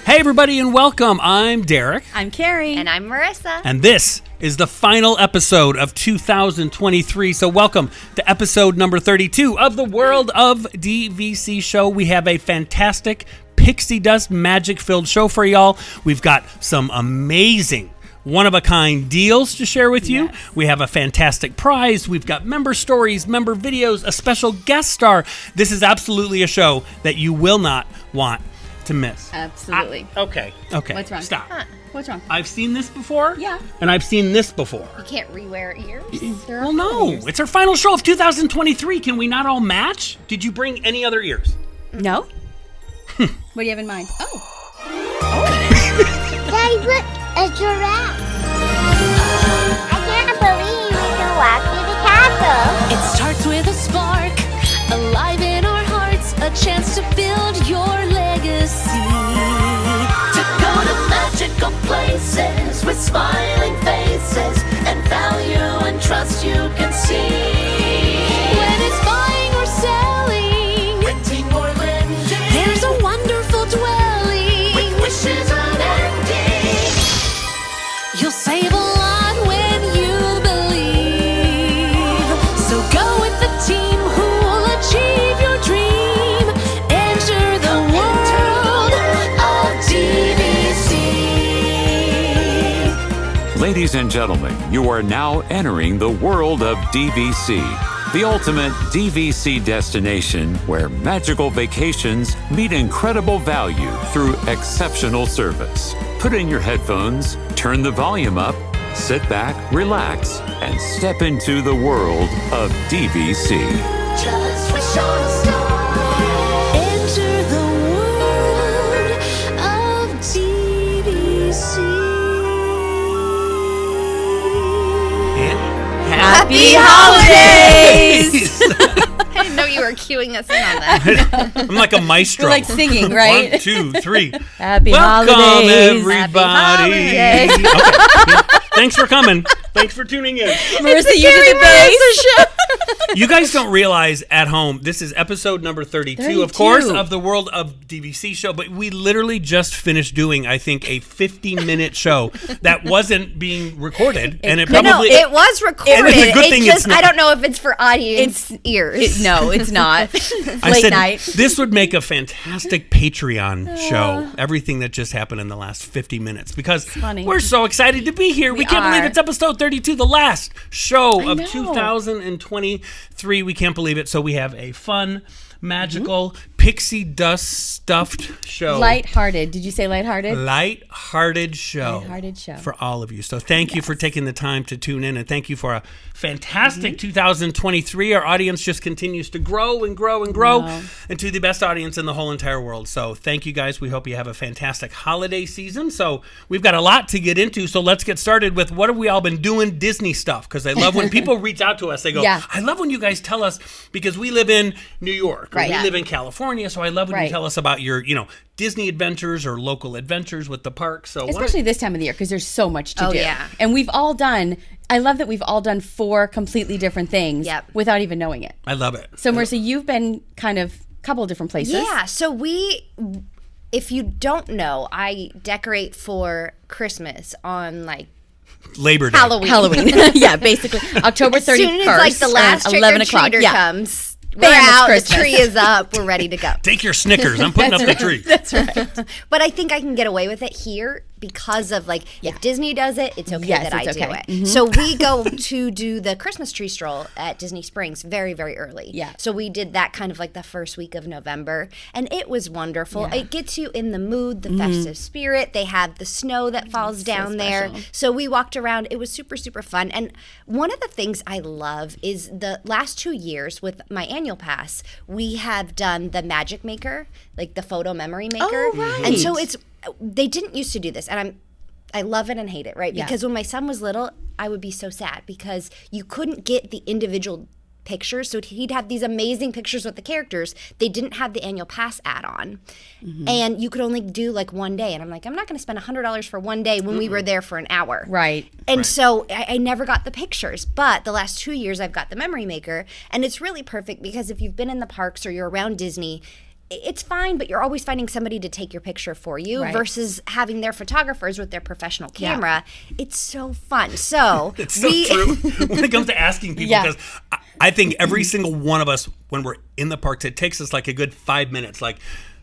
Hey, everybody, and welcome. I'm Derek. I'm Kerri. And I'm Marissa. And this is the final episode of 2023. So welcome to episode number 32 of the World of DVC show. We have a fantastic pixie dust magic-filled show for y'all. We've got some amazing one-of-a-kind deals to share with you. Yes. We have a fantastic prize. We've got member stories, member videos, a special guest star. This is absolutely a show that you will not want to miss. Absolutely. Okay. What's wrong? Stop. What's wrong? I've seen this before. Yeah. And I've seen this before. You can't rewear ears? Well, no. It's our final show of 2023. Can we not all match? Did you bring any other ears? No. What do you have in mind? Oh. Daddy, look, a giraffe. I can't believe we can walk through the castle. It starts with a spark, alive in our hearts, a chance to build your legacy. To go to magical places with smiling faces and value and trust you can see. When it's buying or selling, renting or lending, there's a wonderful dwelling with wishes unending. You'll save a lot when you believe. So go with the team who will achieve your dream. Enter the world of DVC. Ladies and gentlemen, you are now entering the world of DVC, the ultimate DVC destination where magical vacations meet incredible value through exceptional service. Put in your headphones, turn the volume up, sit back, relax, and step into the world of DVC. Just wish on a star. Enter the world of DVC. Happy holidays! I didn't know you were cueing us in on that. I'm like a maestro. We're like singing, right? 1, 2, 3. Happy Welcome, holidays. everybody. Happy holidays. Okay. Thanks for coming. Thanks for tuning in. Marissa, you did the bass. You guys don't realize at home, this is episode number 32, of course, of the World of DVC show, but we literally just finished doing, I think, a 50-minute show that wasn't being recorded, and it probably... it was recorded. And it's a good thing it's not. I don't know if it's for audience ears. No, it's not. I Late said, night. this would make a fantastic Patreon show, everything that just happened in the last 50 minutes, because funny. we're so excited to be here. We can't believe it's episode 32, the last show of 2023. We can't believe it. So we have a fun, magical, pixie dust stuffed show. Lighthearted. Did you say lighthearted? Lighthearted show. Lighthearted show. For all of you. So thank you for taking the time to tune in, and thank you for a fantastic 2023. Our audience just continues to grow and grow and grow into the best audience in the whole entire world. So thank you guys. We hope you have a fantastic holiday season. So we've got a lot to get into. So let's get started with what have we all been doing Disney stuff, because I love when people reach out to us. They go, I love when you guys tell us, because we live in New York or we live in California. So I love when you tell us about your, Disney adventures or local adventures with the park. So especially this time of the year, because there's so much to do. Yeah. And we've all done, I love that we've all done 4 completely different things without even knowing it. I love it. So Marissa, you've been kind of a couple of different places. Yeah, so if you don't know, I decorate for Christmas on Labor Day. Halloween. Yeah, basically. October 31st. As soon as the last trick-or-treater comes, we're out, the tree is up, we're ready to go. Take your Snickers. I'm putting up the tree. That's right. But I think I can get away with it here because of if Disney does it, it's okay that I do it. Mm-hmm. So we go to do the Christmas tree stroll at Disney Springs very, very early. Yeah. So we did that kind of the first week of November, and it was wonderful. Yeah. It gets you in the mood, the festive spirit. They have the snow that falls down there. So we walked around. It was super, super fun. And one of the things I love is the last 2 years with my annual pass, we have done the Magic Maker, the photo memory maker. Oh, right. And so they didn't used to do this, and I love it and hate it, right? Because when my son was little, I would be so sad because you couldn't get the individual pictures. So he'd have these amazing pictures with the characters. They didn't have the annual pass add-on. Mm-hmm. And you could only do one day. And I'm I'm not going to spend $100 for one day when we were there for an hour. Right. And so I never got the pictures. But the last 2 years I've got the memory maker. And it's really perfect because if you've been in the parks or you're around Disney, it's fine, but you're always finding somebody to take your picture for you versus having their photographers with their professional camera. It's so fun. So it's so true when it comes to asking people, because I think every single one of us, when we're in the parks, it takes us like a good 5 minutes. Like,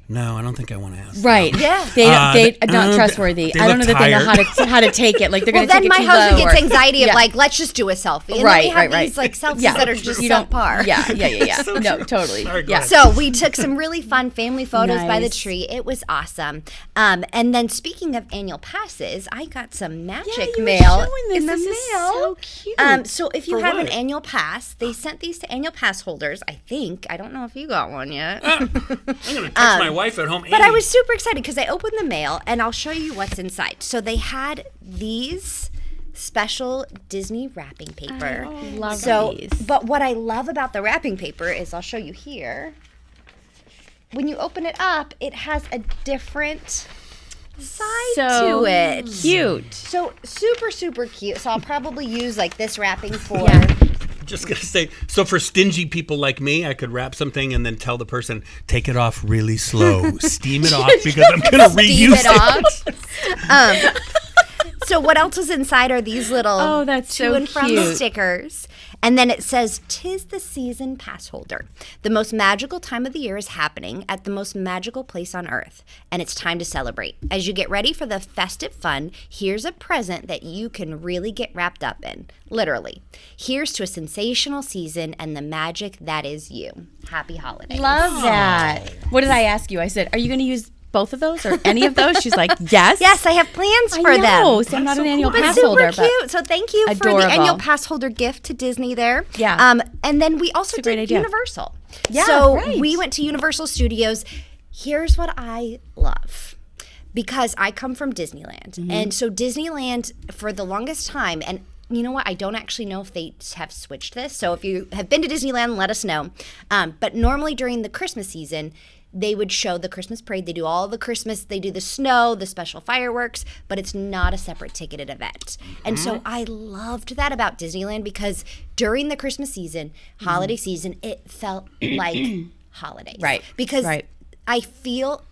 no, I don't think I want to ask. Right. them. Yeah. They're not trustworthy. I don't know that they know how to take it. Like, they're going to take it too low. Well, then my husband gets anxiety of like, let's just do a selfie. And then we have these like selfies that are just subpar. Yeah. So no, true. totally. Sorry, Yeah. So we took some really fun family photos by the tree. It was awesome. And then speaking of annual passes, I got some magic mail in the mail. So cute. So if you have an annual pass, they sent these to annual pass holders, I think. I don't know if you got one yet. I'm going to text my wife at home. But I was super excited because I opened the mail, and I'll show you what's inside. So they had these special Disney wrapping paper. Love these. But what I love about the wrapping paper is, I'll show you here. When you open it up, it has a different side to it. Cute. So super, super cute. So I'll probably use like this wrapping for... Just going to say, so for stingy people like me, I could wrap something and then tell the person, take it off really slow. Steam it off because I'm going to reuse it. So what else is inside are these little to and from stickers. And then it says, "'Tis the season pass holder. The most magical time of the year is happening at the most magical place on earth. And it's time to celebrate. As you get ready for the festive fun, here's a present that you can really get wrapped up in. Literally. Here's to a sensational season and the magic that is you. Happy holidays." Love that. What did I ask you? I said, are you going to use both of those or any of those? She's like, yes. Yes, I have plans for them. So I'm not an annual But pass super holder. cute. So thank you for the adorable. annual pass holder gift to Disney there. Yeah. And then we also a great did idea. Universal. Yeah, So right. we went to Universal Studios. Here's what I love. Because I come from Disneyland. And so Disneyland, for the longest time, and you know what? I don't actually know if they have switched this. So if you have been to Disneyland, let us know. But normally during the Christmas season, they would show the Christmas parade. They do all the Christmas, they do the snow, the special fireworks, but it's not a separate ticketed event. And so I loved that about Disneyland because during the Christmas season, holiday season, it felt like holidays. Right. Because I feel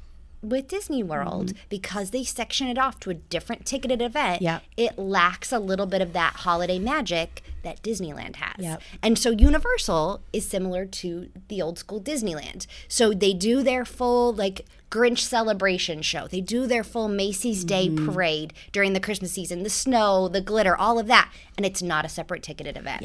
with Disney World, because they section it off to a different ticketed event, it lacks a little bit of that holiday magic that Disneyland has. And so Universal is similar to the old school Disneyland. So they do their full like Grinch celebration show. They do their full Macy's Day parade during the Christmas season, the snow, the glitter, all of that. And it's not a separate ticketed event.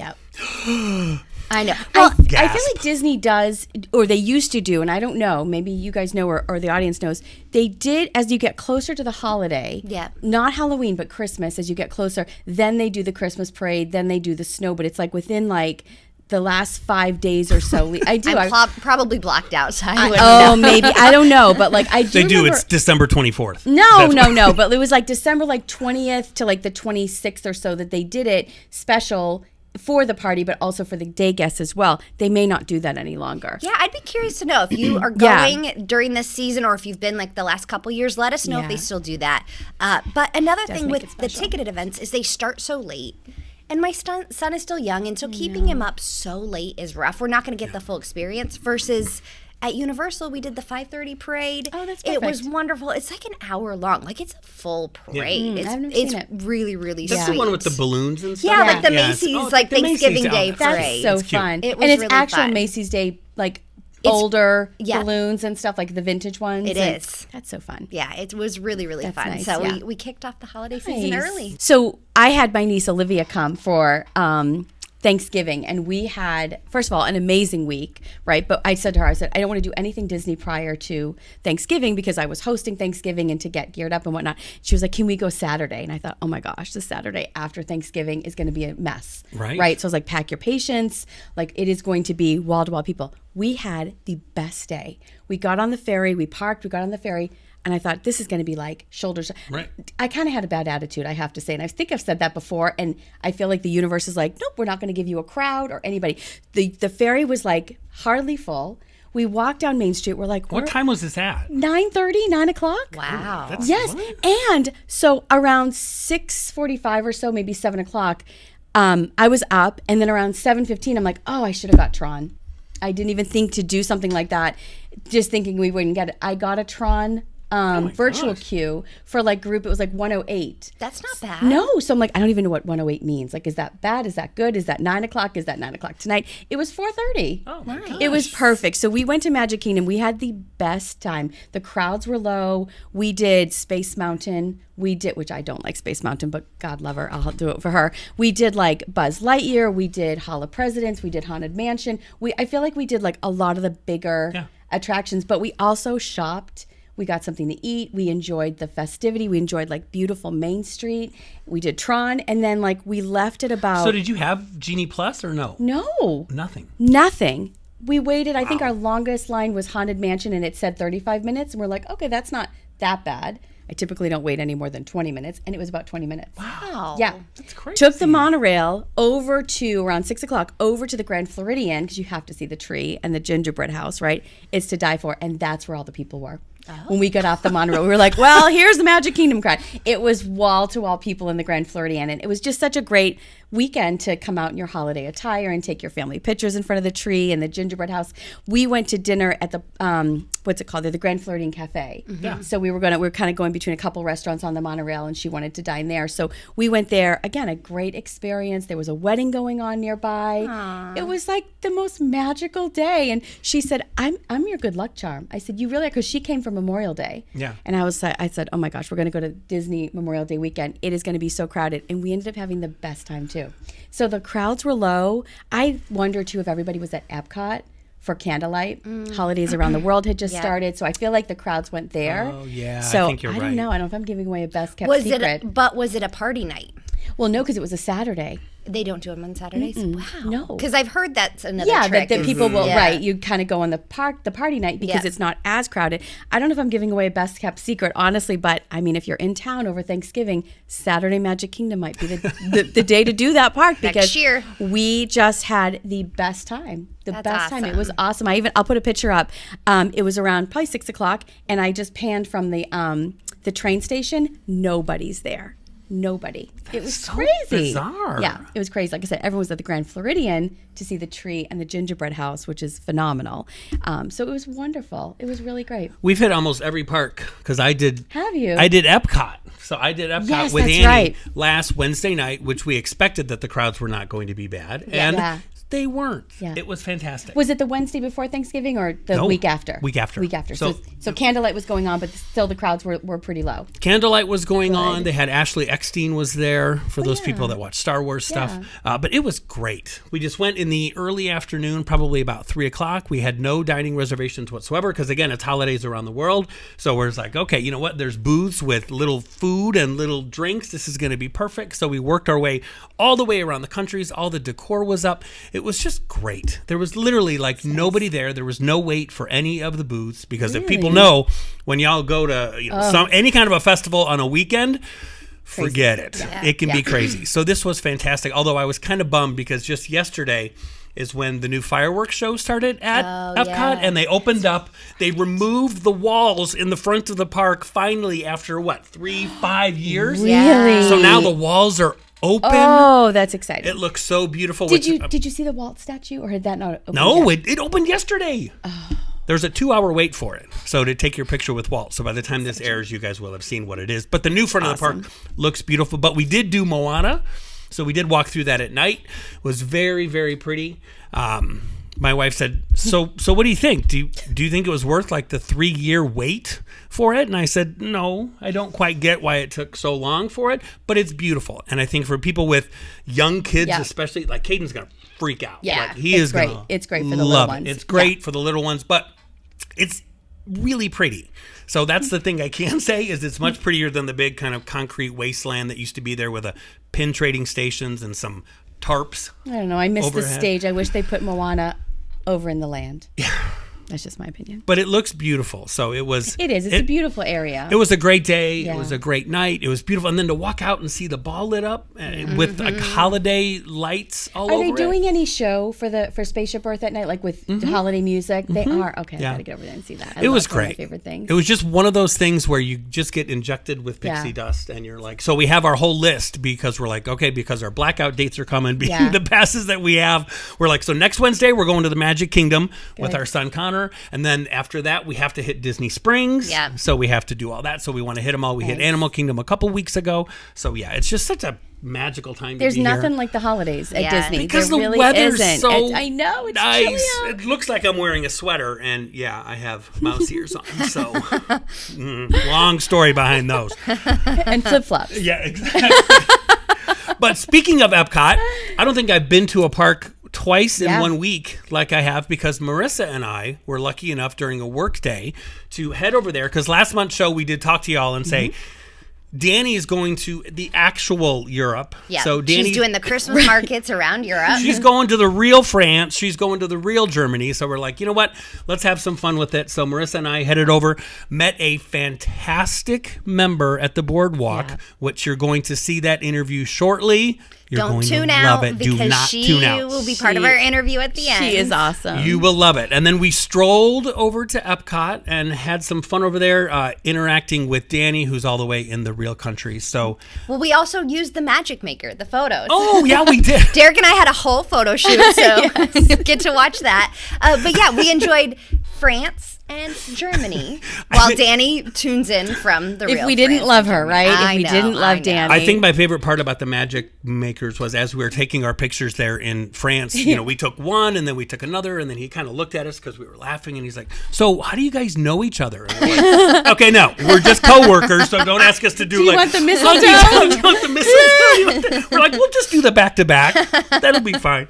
I know. Well, I feel like Disney does, or they used to do, and I don't know, maybe you guys know or the audience knows, they did, as you get closer to the holiday, not Halloween, but Christmas, as you get closer, then they do the Christmas parade, then they do the snow, but it's like within like the last 5 days or so. I do. I'm probably blocked out, so I wouldn't know. Maybe. I don't know, but like I do They do. remember, It's December 24th. No. But it was like December like 20th to like the 26th or so that they did it special for the party, but also for the day guests as well. They may not do that any longer. Yeah, I'd be curious to know if you are going during this season or if you've been like the last couple years. Let us know if they still do that. But another thing with the ticketed events is they start so late. And my son is still young, and so keeping him up so late is rough. We're not going to get the full experience versus at Universal, we did the 5:30 parade. Oh, that's It was perfect. wonderful. It's like an hour long. Like, it's a full parade. I've never It's seen it. really, really That's sweet. the one with the balloons and stuff? Yeah, like the Yes. Macy's, Oh, like the Thanksgiving Macy's. Day Oh, that's parade. So It's cute. fun. It was and it's really actual fun. Macy's Day, like older yeah. balloons and stuff, like the vintage ones. It and is. That's so fun. Yeah, it was really, really That's fun. nice, So yeah. we kicked off the holiday season Nice. early. So I had my niece Olivia come for Thanksgiving, and we had, first of all, an amazing week, right? But I said to her, I said, I don't want to do anything Disney prior to Thanksgiving because I was hosting Thanksgiving and to get geared up and whatnot. She was like, can we go Saturday? And I thought, oh my gosh, the Saturday after Thanksgiving is going to be a mess. Right? So I was like, pack your patience. Like, it is going to be wall-to-wall people. We had the best day. We got on the ferry, we parked, we got on the ferry, and I thought, this is going to be like shoulders. Right. I kind of had a bad attitude, I have to say. And I think I've said that before. And I feel like the universe is like, nope, we're not going to give you a crowd or anybody. The ferry was like hardly full. We walked down Main Street. We're like, What time was this at? 9:30, 9 o'clock. Wow. That's Yes. fun. And so around 6:45 or so, maybe 7 o'clock, I was up. And then around 7:15, I'm like, oh, I should have got Tron. I didn't even think to do something like that. just thinking we wouldn't get it. I got a Tron virtual gosh. queue for like group. It was like 108. That's not bad. No, so I'm like, I don't even know what 108 means. Like, is that bad? Is that good? Is that 9 o'clock? Is that 9 o'clock tonight? It was 4:30. Oh my gosh. It was perfect. So we went to Magic Kingdom. We had the best time. The crowds were low. We did Space Mountain. We did, which I don't like Space Mountain, but God love her, I'll do it for her. We did like Buzz Lightyear. We did Hall of Presidents. We did Haunted Mansion. I feel like we did like a lot of the bigger attractions, but we also shopped. We got something to eat. We enjoyed the festivity. We enjoyed like beautiful Main Street. We did Tron, and then like we left at about. So did you have Genie Plus or no? No, Nothing. We waited. I think our longest line was Haunted Mansion, and it said 35 minutes. And we're like, okay, that's not that bad. I typically don't wait any more than 20 minutes, and it was about 20 minutes. Wow. Yeah. That's crazy. Took the monorail over to, around 6 o'clock, over to the Grand Floridian, because you have to see the tree and the gingerbread house, right? It's to die for, and that's where all the people were. When we got off the monorail, we were like, well, here's the Magic Kingdom crowd. It was wall-to-wall people in the Grand Floridian, and it was just such a great weekend to come out in your holiday attire and take your family pictures in front of the tree and the gingerbread house. We went to dinner at the what's it called? The Grand Floridian Cafe. Yeah. So we were kind of going between a couple restaurants on the monorail, and she wanted to dine there. So we went there. Again, a great experience. There was a wedding going on nearby. Aww. It was like the most magical day. And she said, "I'm your good luck charm." I said, "You really are?" Because she came from Memorial Day. Yeah. And I said, "Oh my gosh, we're going to go to Disney Memorial Day weekend. It is going to be so crowded." And we ended up having the best time too. So the crowds were low. I wonder too if everybody was at Epcot for candlelight. Holidays around the world had just started, so I feel like the crowds went there. Oh yeah, So I think you're right. I don't know if I'm giving away a best kept secret. Was it a party night? Well, no, because it was a Saturday. They don't do them on Saturdays? Wow. No. Because I've heard that's another Yeah, trick. that people will, Yeah. right, you kind of go on the party night because it's not as crowded. I don't know if I'm giving away a best kept secret, honestly, but I mean, if you're in town over Thanksgiving, Saturday Magic Kingdom might be the day to do that park because Next year. we just had the best time. That's Best time. It awesome. was awesome. I'll put a picture up. It was around probably 6 o'clock, and I just panned from the train station. Nobody's there. Nobody. It was so crazy. bizarre. Yeah, it was crazy. Like I said, everyone was at the Grand Floridian to see the tree and the gingerbread house, which is phenomenal. So it was wonderful. It was really great. We've hit almost every park because I did. Have you? I did Epcot. So I did Epcot Yes, with that's Annie right. last Wednesday night, which we expected that the crowds were not going to be bad, and Yeah. they weren't. Yeah. It was fantastic. Was it the Wednesday before Thanksgiving or the No, week after? week after. Week after. So- So candlelight was going on, but still the crowds were pretty low. Candlelight was going on. They had Ashley Eckstein was there for those yeah. people that watch Star Wars stuff. But it was great. We just went in the early afternoon, probably about 3 o'clock. We had no dining reservations whatsoever because, again, it's holidays around the world. So we're just like, okay, you know what? There's booths with little food and little drinks. This is going to be perfect. So we worked our way all the way around the countries. All the decor was up. It was just great. There was literally like nobody there. There was no wait for any of the booths because if people know when y'all go to any kind of a festival on a weekend, forget it. Yeah. It can be crazy. So this was fantastic. Although I was kind of bummed because just yesterday is when the new fireworks show started at Epcot, and they opened up. They removed the walls in the front of the park finally after 3-5 years. Really? So now the walls are open. Oh, that's exciting. It looks so beautiful. Did you see the Walt statue, or had that not opened No, yet? it opened yesterday. There's a 2-hour wait for it. So to take your picture with Walt. So by the time this airs, you guys will have seen what it is. But the new front of the park looks beautiful. But we did do Moana. So we did walk through that at night. It was very, very pretty. My wife said, so what do you think? Do you think it was worth like the 3-year wait for it? And I said, no, I don't quite get why it took so long for it, but it's beautiful. And I think for people with young kids, especially, like Caden's going to freak out. Yeah, Like, he it's is great. gonna It's great for the love little it. ones. It's great for the little ones, but it's really pretty. So that's the thing I can say is it's much prettier than the big kind of concrete wasteland that used to be there with a pin trading stations and some tarps. I don't know. I missed the overhead. stage. I wish they put Moana over in the land. Yeah. That's just my opinion. But it looks beautiful. So it was. It is. It's a beautiful area. It was a great day. Yeah. It was a great night. It was beautiful. And then to walk out and see the ball lit up with like holiday lights all Are over they it. doing any show for Spaceship Earth at night, like with holiday music? They are. Okay, Yeah. I gotta get over there and see that. It was That's one of my great. favorite things. It was just one of those things where you just get injected with pixie dust, and you're like, so we have our whole list because we're like, okay, because our blackout dates are coming, being the passes that we have. We're like, so next Wednesday we're going to the Magic Kingdom with our son Connor. corner. And then after that, we have to hit Disney Springs. Yeah. So we have to do all that. So we want to hit them all. We hit Animal Kingdom a couple weeks ago. So yeah, it's just such a magical time There's to be nothing here. like the holidays at Yeah. Disney. Because there the really weather's isn't. so I know, it's nice. chilly out. It looks like I'm wearing a sweater, and yeah, I have mouse ears on. So long story behind those. And flip-flops. Yeah, exactly. But speaking of Epcot, I don't think I've been to a park twice in 1 week like I have, because Marissa and I were lucky enough during a work day to head over there, because last month's show we did talk to y'all and say Dani is going to the actual Europe. Yeah, so Dani, she's doing the Christmas markets around Europe. she's going to the real France. She's going to the real Germany. So we're like, you know what? Let's have some fun with it. So Marissa and I headed over, met a fantastic member at the boardwalk, which you're going to see that interview shortly. You're Don't going tune to out love it. Do because not she tune out. will be part of our interview at the end. She is awesome. You will love it. And then we strolled over to Epcot and had some fun over there, interacting with Dani, who's all the way in the real country. So, Well, we also used the Magic Maker, the photos. oh yeah, we did. Derek and I had a whole photo shoot, so you get to watch that. But yeah, we enjoyed France and Germany while Dani tunes in from the real If we didn't France. love her, right? I If we know, didn't I love know. Dani. I think my favorite part about the Magic Makers was as we were taking our pictures there in France, you know, we took one and then we took another, and then he kind of looked at us because we were laughing, and he's like, so how do you guys know each other? And we're like, okay, no, we're just co-workers, so don't ask us to do you like, want the "Oh, mistletoe?" do you want the mistletoe? We're like, we'll just do the back-to-back. That'll be fine.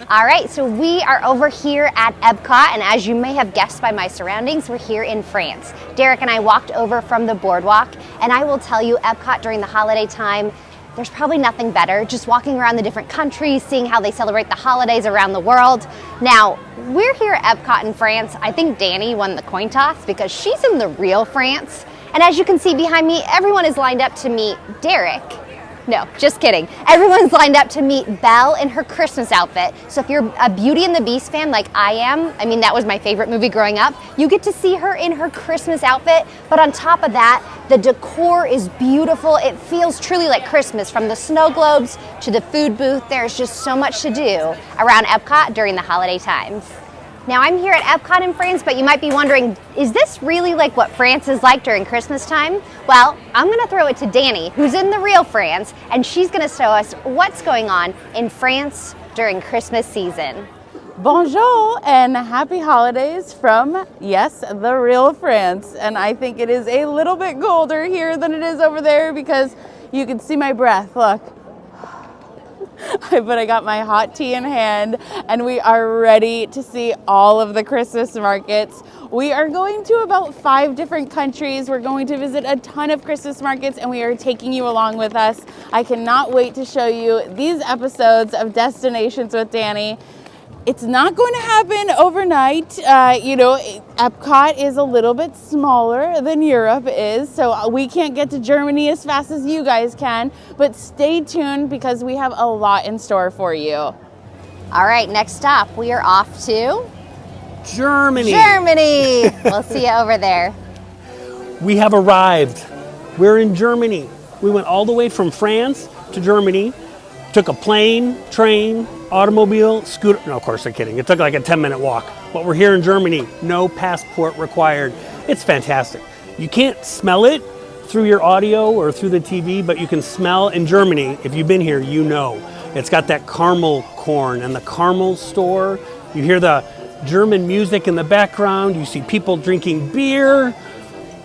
All right, so we are over here at Epcot, and as you may have guessed by my surroundings, we're here in France. Derek and I walked over from the boardwalk, and I will tell you, Epcot during the holiday time, there's probably nothing better. Just walking around the different countries, seeing how they celebrate the holidays around the world. Now, we're here at Epcot in France. I think Dani won the coin toss because she's in the real France. And as you can see behind me, everyone is lined up to meet Derek. No, just kidding. Everyone's lined up to meet Belle in her Christmas outfit. So if you're a Beauty and the Beast fan like I am, I mean, that was my favorite movie growing up, you get to see her in her Christmas outfit. But on top of that, the decor is beautiful. It feels truly like Christmas, from the snow globes to the food booth. There's just so much to do around Epcot during the holiday times. Now I'm here at Epcot in France, but you might be wondering, is this really like what France is like during Christmas time? Well, I'm gonna throw it to Dani, who's in the real France, and she's gonna show us what's going on in France during Christmas season. Bonjour and happy holidays from, yes, the real France. And I think it is a little bit colder here than it is over there because you can see my breath, look. But I got my hot tea in hand and we are ready to see all of the Christmas markets. We are going to about 5 different countries. We're going to visit a ton of Christmas markets and we are taking you along with us. I cannot wait to show you these episodes of Destinations with Dani. It's not going to happen overnight. Epcot is a little bit smaller than Europe is, so we can't get to Germany as fast as you guys can, but stay tuned because we have a lot in store for you. All right, next stop, we are off to Germany. We'll see you over there. We have arrived. We're in Germany. We went all the way from France to Germany, took a plane, train, automobile, scooter. No, of course I'm kidding. It took like a 10-minute walk. But we're here in Germany. No passport required. It's fantastic. You can't smell it through your audio or through the TV, but you can smell in Germany. If you've been here, you know. It's got that caramel corn and the caramel store. You hear the German music in the background. You see people drinking beer.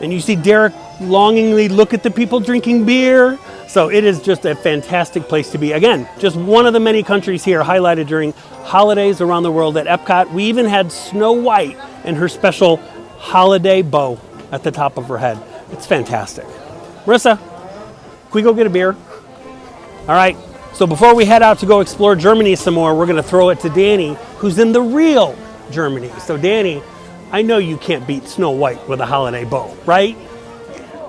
And you see Derek longingly look at the people drinking beer. So it is just a fantastic place to be. Again, just one of the many countries here highlighted during holidays around the world at Epcot. We even had Snow White and her special holiday bow at the top of her head. It's fantastic. Marissa, can we go get a beer? All right, so before we head out to go explore Germany some more, we're gonna throw it to Dani, who's in the real Germany. So Dani, I know you can't beat Snow White with a holiday bow, right?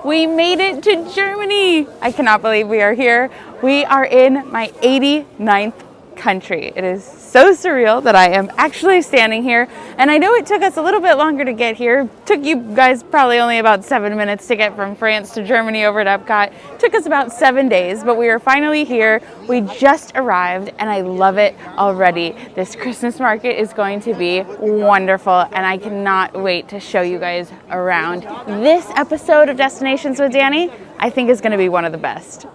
We made it to Germany. I cannot believe we are here. We are in my 89th country. It is so surreal that I am actually standing here. And I know it took us a little bit longer to get here. Took you guys probably only about 7 minutes to get from France to Germany over to Epcot. Took us about 7 days, but we are finally here. We just arrived and I love it already. This Christmas market is going to be wonderful and I cannot wait to show you guys around. This episode of Destinations with Dani, I think is going to be one of the best.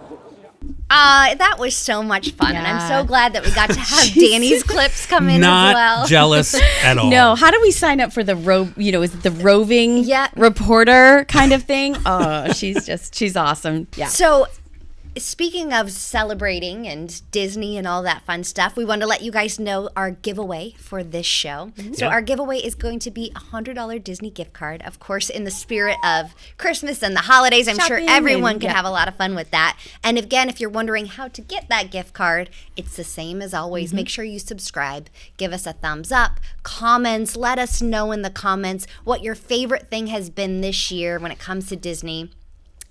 That was so much fun, and I'm so glad that we got to have Dani's clips come in Not as well. jealous at all. No, how do we sign up for the is it the roving reporter kind of thing? Oh, she's awesome. Yeah. So, speaking of celebrating and Disney and all that fun stuff, we want to let you guys know our giveaway for this show. So our giveaway is going to be a $100 Disney gift card, of course, in the spirit of Christmas and the holidays. I'm sure everyone can have a lot of fun with that. And again, if you're wondering how to get that gift card, it's the same as always. Make sure you subscribe, give us a thumbs up, comments, let us know in the comments what your favorite thing has been this year when it comes to Disney.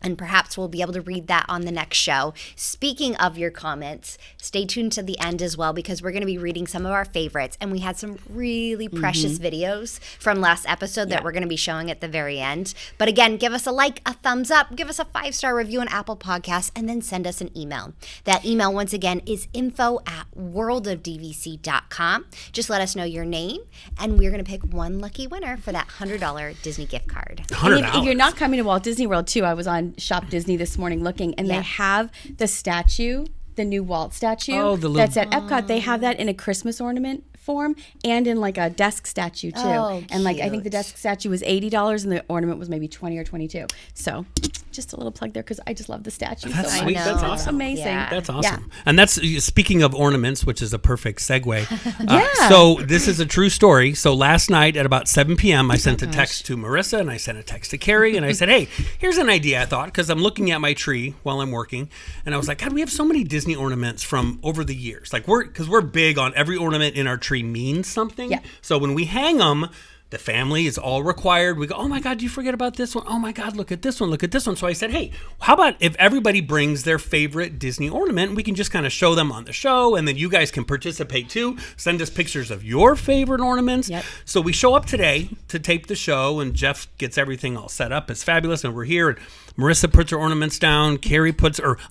And perhaps we'll be able to read that on the next show. Speaking of your comments, stay tuned to the end as well because we're going to be reading some of our favorites. And we had some really precious videos from last episode that we're going to be showing at the very end. But again, give us a like, a thumbs up, give us a 5-star review on Apple Podcasts, and then send us an email. That email, once again, is info@worldofdvc.com. Just let us know your name, and we're going to pick one lucky winner for that $100 Disney gift card. And if you're not coming to Walt Disney World, too, I was on Shop Disney this morning looking, and they have the statue, the new Walt statue that's at Epcot. They have that in a Christmas ornament form and in like a desk statue too. And like I think the desk statue was $80 and the ornament was maybe $20 or $22. So just a little plug there because I just love the statue. That's so sweet. much. That's awesome. Amazing. Yeah. That's awesome. And that's, speaking of ornaments, which is a perfect segue. Yeah. So this is a true story. So last night at about 7 p.m., I sent a text to Marissa and I sent a text to Kerri and I said, hey, here's an idea I thought, because I'm looking at my tree while I'm working. And I was like, God, we have so many Disney ornaments from over the years. Like because we're big on every ornament in our tree means something. Yeah. So when we hang them, the family is all required. We go, oh my God, you forget about this one? Oh my God, look at this one, look at this one. So I said, hey, how about if everybody brings their favorite Disney ornament and we can just kind of show them on the show and then you guys can participate too. Send us pictures of your favorite ornaments. Yep. So we show up today to tape the show and Jeff gets everything all set up. It's fabulous. And we're here and Marissa puts her ornaments down.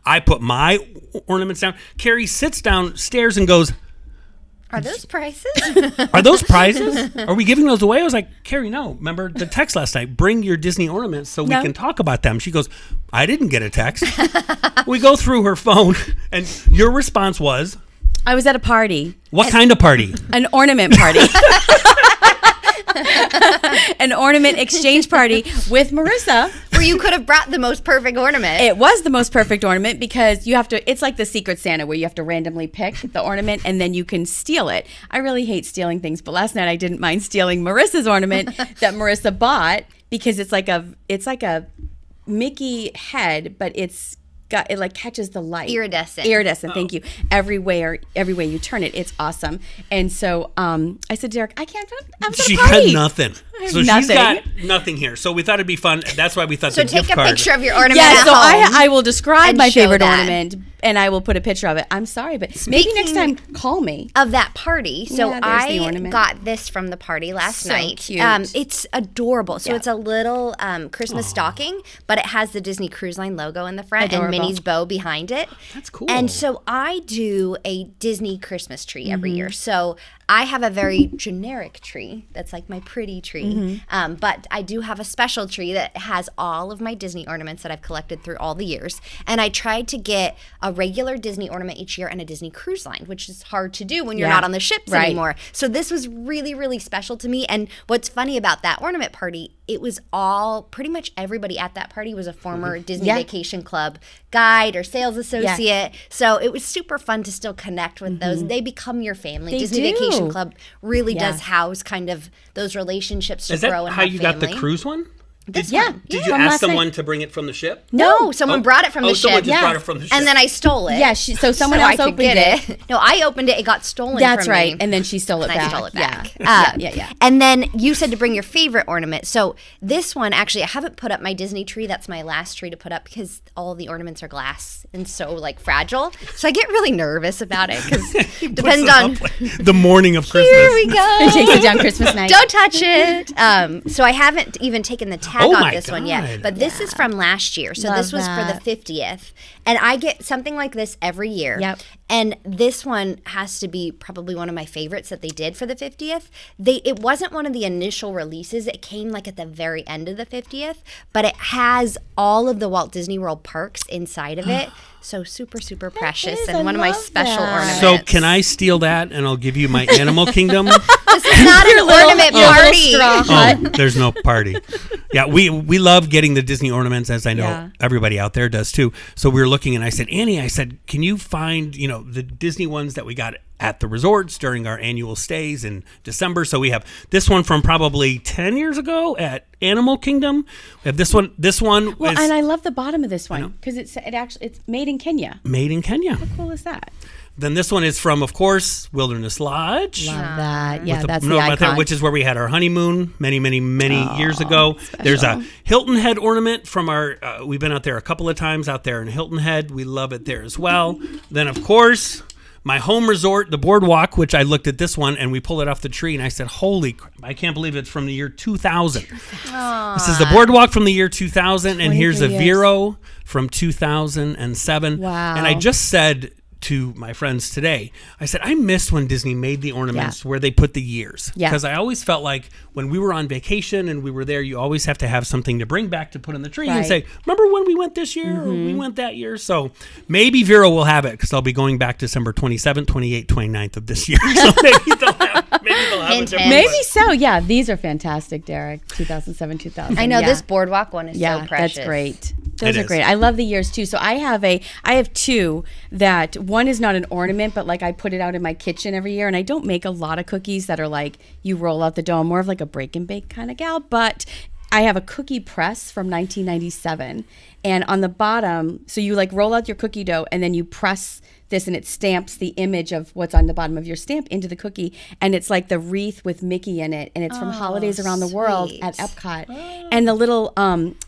I put my ornaments down. Kerri sits downstairs and goes, Are those prices? Are those prizes? Are we giving those away? I was like, Kerri, no. Remember the text last night? Bring your Disney ornaments so we can talk about them. She goes, I didn't get a text. We go through her phone, and your response was? I was at a party. What kind of party? An ornament party. An ornament exchange party with Marissa. Where you could have brought the most perfect ornament. It was the most perfect ornament because you have to, it's like the Secret Santa where you have to randomly pick the ornament and then you can steal it. I really hate stealing things, but last night I didn't mind stealing Marissa's ornament that Marissa bought because it's like a Mickey head, but it like catches the light. Iridescent, thank you. Every way you turn it, it's awesome. And so I said, Derek, I can't. I was at a party. She got nothing. So she's got nothing here. So we thought it'd be fun. That's why we thought the gift card. So take a picture of your ornament Yeah, at so home I will describe and my show favorite that. ornament and I will put a picture of it. I'm sorry, but maybe next time call me. Of that party. So Yeah, there's the I ornament. got this from the party last So night. cute. It's adorable. So it's a little Christmas stocking, but it has the Disney Cruise Line logo in the front Adorable. and Minnie's bow behind it. That's cool. And so I do a Disney Christmas tree every year. So I have a very generic tree that's like my pretty tree. But I do have a special tree that has all of my Disney ornaments that I've collected through all the years. And I tried to get a regular Disney ornament each year and a Disney Cruise Line, which is hard to do when you're not on the ships anymore. So this was really, really special to me. And what's funny about that ornament party, it was all, pretty much everybody at that party was a former Disney Vacation Club guide or sales associate. So it was super fun to still connect with those. They become your family. They Disney do. Vacation Club really does house kind of those relationships to Is grow that and how have you family. got the cruise one? Did Yeah. Did you From ask last night. someone to bring it from the ship? No, someone brought it from the someone ship. just brought it from the ship. And then I stole it. Yeah, so someone so else I could opened get it. No, I opened it. It got stolen That's from right. me. And then she stole it And back. I stole it back. Yeah. And then you said to bring your favorite ornament. So this one, actually, I haven't put up my Disney tree. That's my last tree to put up because all the ornaments are glass and so like fragile. So I get really nervous about it because it depends on. The morning of Christmas. Here we go. It takes it down Christmas night. Don't touch it. So I haven't even taken the tag Oh on my this one God. yet. But this is from last year. So Love this was for that. the 50th. And I get something like this every year. Yep. And this one has to be probably one of my favorites that they did for the 50th. It wasn't one of the initial releases. It came like at the very end of the 50th. But it has all of the Walt Disney World parks inside of it. So super, super precious. is. And I one of my love special that. ornaments. So can I steal that and I'll give you my Animal Kingdom? This is not an ornament party. Oh, there's no party. Yeah, we love getting the Disney ornaments, as I know Yeah. everybody out there does too. So we were looking, and I said, Annie, can you find the Disney ones that we got at the resorts during our annual stays in December? So we have this one from probably 10 years ago at Animal Kingdom. We have this one. This one Well, is and I love the bottom of this one because it's made in Kenya. made in Kenya. How cool is that? Then this one is from, of course, Wilderness Lodge. Love that. Yeah, With that's no, the I icon. think, which is where we had our honeymoon many years ago. There's a Hilton Head ornament from our, we've been out there a couple of times out there in Hilton Head. We love it there as well. Then, of course, my home resort, the Boardwalk, which I looked at this one and we pulled it off the tree and I said, holy crap, I can't believe it's from the year 2000. This is the Boardwalk from the year 2000 and here's a 23 Vero from 2007. Wow. And I just said to my friends today, I said, I missed when Disney made the ornaments where they put the years. Yeah. Because I always felt like when we were on vacation and we were there, you always have to have something to bring back to put in the tree and Right. say, remember when we went this year or we went that year? So maybe Vero will have it because I'll be going back December 27th, 28th, 29th of this year. So maybe they'll have a Hint, different hint. Maybe one. so. Yeah, these are fantastic, Derek. 2007, 2000. I know yeah. this boardwalk one is Yeah, so precious. that's great. Those It are is. great. I love the years too. So I have two that one is not an ornament, but like I put it out in my kitchen every year. And I don't make a lot of cookies that are like you roll out the dough. I'm more of like a break and bake kind of gal. But I have a cookie press from 1997. And on the bottom, so you like roll out your cookie dough and then you press this and it stamps the image of what's on the bottom of your stamp into the cookie. And it's like the wreath with Mickey in it. And it's from Holidays Around the World sweet. at Epcot. And the little,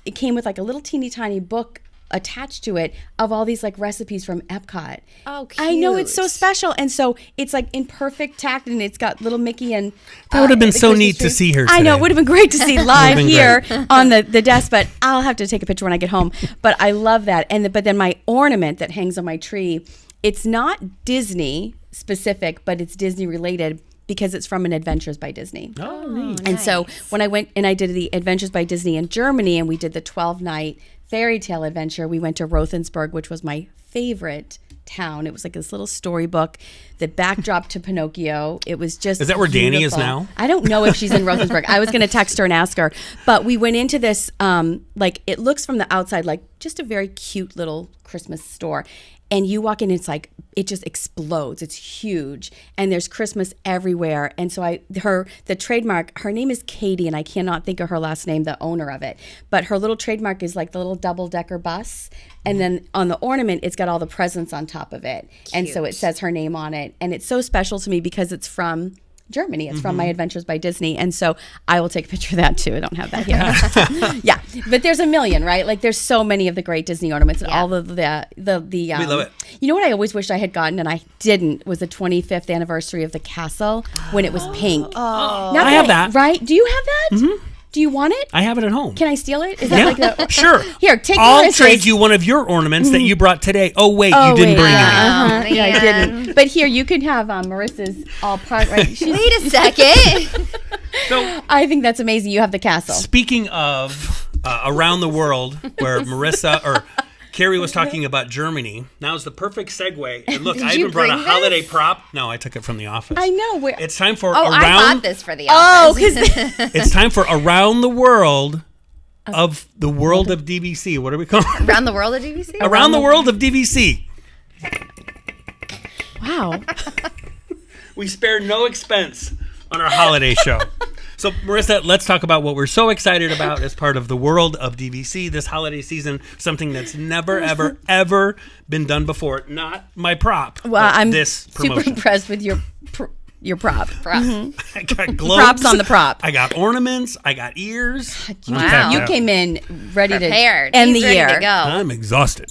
it came with like a little teeny tiny book attached to it of all these like recipes from Epcot. Oh, I know, it's so cute. special. And so it's like in perfect tact and it's got little Mickey and That would have been the so Christmas neat to tree. see her I know, today. it would have been great to see live been here on the desk, but I'll have to take a picture when I get home. But I love that. And but then my ornament that hangs on my tree, it's not Disney specific, but it's Disney related because it's from an Adventures by Disney. Oh, neat. And so when I went and I did the Adventures by Disney in Germany and we did the 12-night fairy tale adventure, we went to Rothensburg, which was my favorite town. It was like this little storybook, the backdrop to Pinocchio. It was just Is that where Dani is beautiful. now? I don't know if she's in Rothensburg. I was going to text her and ask her. But we went into this, like it looks from the outside like just a very cute little Christmas store. And you walk in, it's like, it just explodes. It's huge. And there's Christmas everywhere. And so the trademark, her name is Katie, and I cannot think of her last name, the owner of it. But her little trademark is like the little double-decker bus. And then on the ornament, it's got all the presents on top of it. And so it says her name on it. And it's so special to me because it's from Germany. It's from My Adventures by Disney. And so I will take a picture of that too. I don't have that here. Yeah. But there's a million, right? Like there's so many of the great Disney ornaments and all of the We love it. You know what I always wished I had gotten and I didn't was the 25th anniversary of the castle when it was pink. Oh. I have that. Right? Do you have that? Mm-hmm. Do you want it? I have it at home. Can I steal it? Is that Yeah, like the sure. Here, take I'll Marissa's. trade you one of your ornaments that you brought today. Oh, wait, you didn't bring any. Yeah, I didn't. But here, you can have Marissa's all part. Right? She's, Wait a second. So, I think that's amazing. You have the castle. speaking of around the world, where Marissa or Kerri was talking about Germany, now is the perfect segue. And look, I you even brought a bring holiday this? prop. No, I took it from the office. I know. Where, It's time for Oh, I around. bought this for the oh, office. because It's time for around the world of the world of DVC. What are we calling it? Around the world of DVC? Around the world of DVC. wow. We spared no expense on our holiday show. So, Marissa, let's talk about what we're so excited about as part of the world of DVC this holiday season. Something that's never, ever, ever been done before. Not my prop. Well, but I'm this promotion. super impressed with your prop. I got globes. Props on the prop. I got ornaments. I got ears. Wow. You came in ready Prepared. to end He's the ready year. to go. I'm exhausted.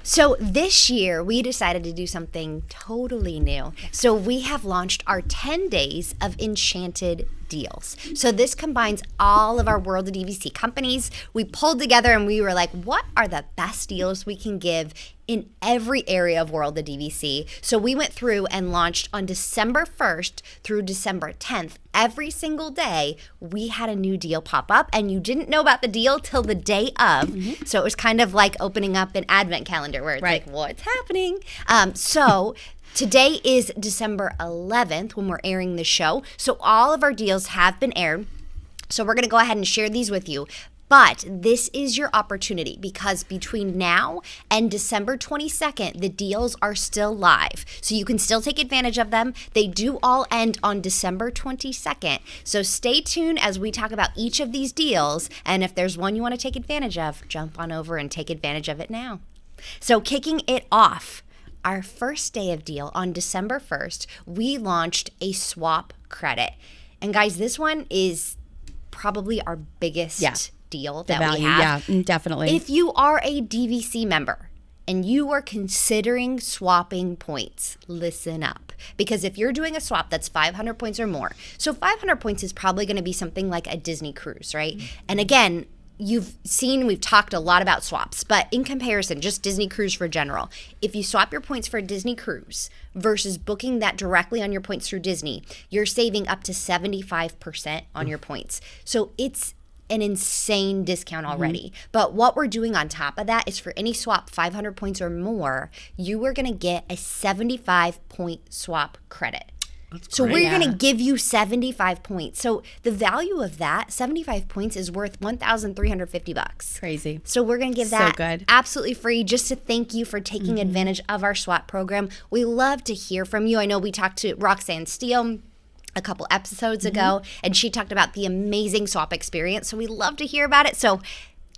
So this year, we decided to do something totally new. So we have launched our 10 days of Enchanted deals. So this combines all of our World of DVC companies. We pulled together and we were like, what are the best deals we can give in every area of World of DVC? So we went through and launched on December 1st through December 10th. Every single day, we had a new deal pop up, and you didn't know about the deal till the day of. So it was kind of like opening up an advent calendar where it's like, what's happening? So today is December 11th when we're airing the show. So all of our deals have been aired. So we're going to go ahead and share these with you. But this is your opportunity, because between now and December 22nd, the deals are still live. So you can still take advantage of them. They do all end on December 22nd. So stay tuned as we talk about each of these deals. And if there's one you want to take advantage of, jump on over and take advantage of it now. So kicking it off, our first day of deal on December 1st, we launched a swap credit. And guys, this one is probably our biggest deal that value, we have. yeah, definitely. If you are a DVC member and you are considering swapping points, listen up. Because if you're doing a swap that's 500 points or more, so 500 points is probably going to be something like a Disney cruise, right? And again, we've talked a lot about swaps, but in comparison, just Disney cruise for general, if you swap your points for a Disney cruise versus booking that directly on your points through Disney, you're saving up to 75% on your points. So it's an insane discount already. But what we're doing on top of that is for any swap 500 points or more, you are going to get a 75 point swap credit. So we're going to give you 75 points. So the value of that 75 points is worth $1,350. Crazy. So we're going to give that absolutely free, just to thank you for taking advantage of our swap program. We love to hear from you. I know we talked to Roxanne Steele a couple episodes ago, and she talked about the amazing swap experience. So we love to hear about it. So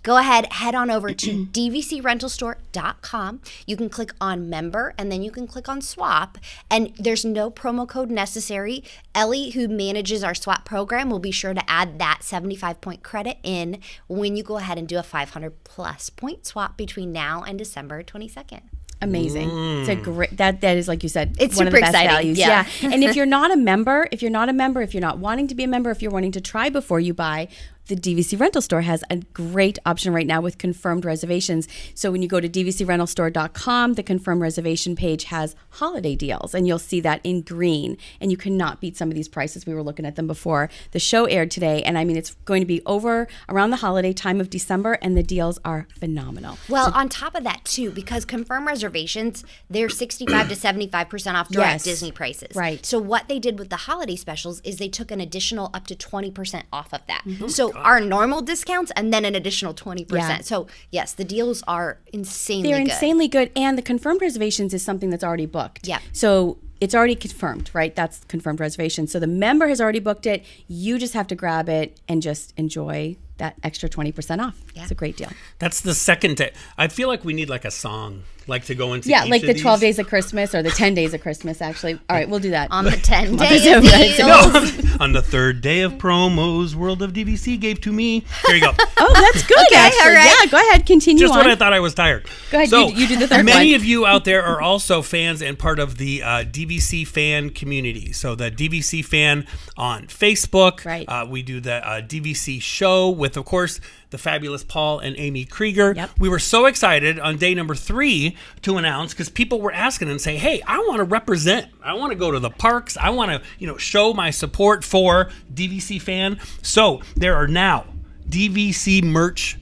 go ahead, head on over to dvcrentalstore.com. You can click on member, and then you can click on swap, and there's no promo code necessary. Ellie, who manages our swap program, will be sure to add that 75 point credit in when you go ahead and do a 500 plus point swap between now and December 22nd. Amazing. It's a great, that is, like you said, it's one super of the best exciting. values. Yeah. And if you're not a member, if you're not wanting to be a member, if you're wanting to try before you buy, the DVC Rental Store has a great option right now with confirmed reservations. So when you go to dvcrentalstore.com, the confirmed reservation page has holiday deals, and you'll see that in green. And you cannot beat some of these prices. We were looking at them before the show aired today. And I mean, it's going to be over around the holiday time of December, and the deals are phenomenal. Well, on top of that, too, because confirmed reservations, they're 65 to 75% off direct Disney prices. Right. So what they did with the holiday specials is they took an additional up to 20% off of that. So our normal discounts and then an additional 20%. Yeah. So yes, the deals are insanely good. They're insanely good. And the confirmed reservations is something that's already booked. Yeah. So it's already confirmed, right? That's confirmed reservation. So the member has already booked it. You just have to grab it and just enjoy that extra 20% off. Yeah. It's a great deal. That's the second day. I feel like we need like a song, like to go into each like the 12 these. days of Christmas or the 10 days of Christmas, actually. All right, we'll do that. On the 10 days of deals. On the third day of promos, World of DVC gave to me. Here you go. Oh, that's good, okay, actually. all right. Yeah, go ahead, continue Just on. when I thought I was tired. Go ahead, so, you do the third many one. of you out there are also fans and part of the DVC fan community. So the DVC fan on Facebook. Right. We do the DVC show with, of course, the fabulous Paul and Amy Krieger. Yep. We were so excited on day number 3 to announce, because people were asking and say, hey, I want to represent. I want to go to the parks. I want to, show my support for DVC fan. So there are now DVC merch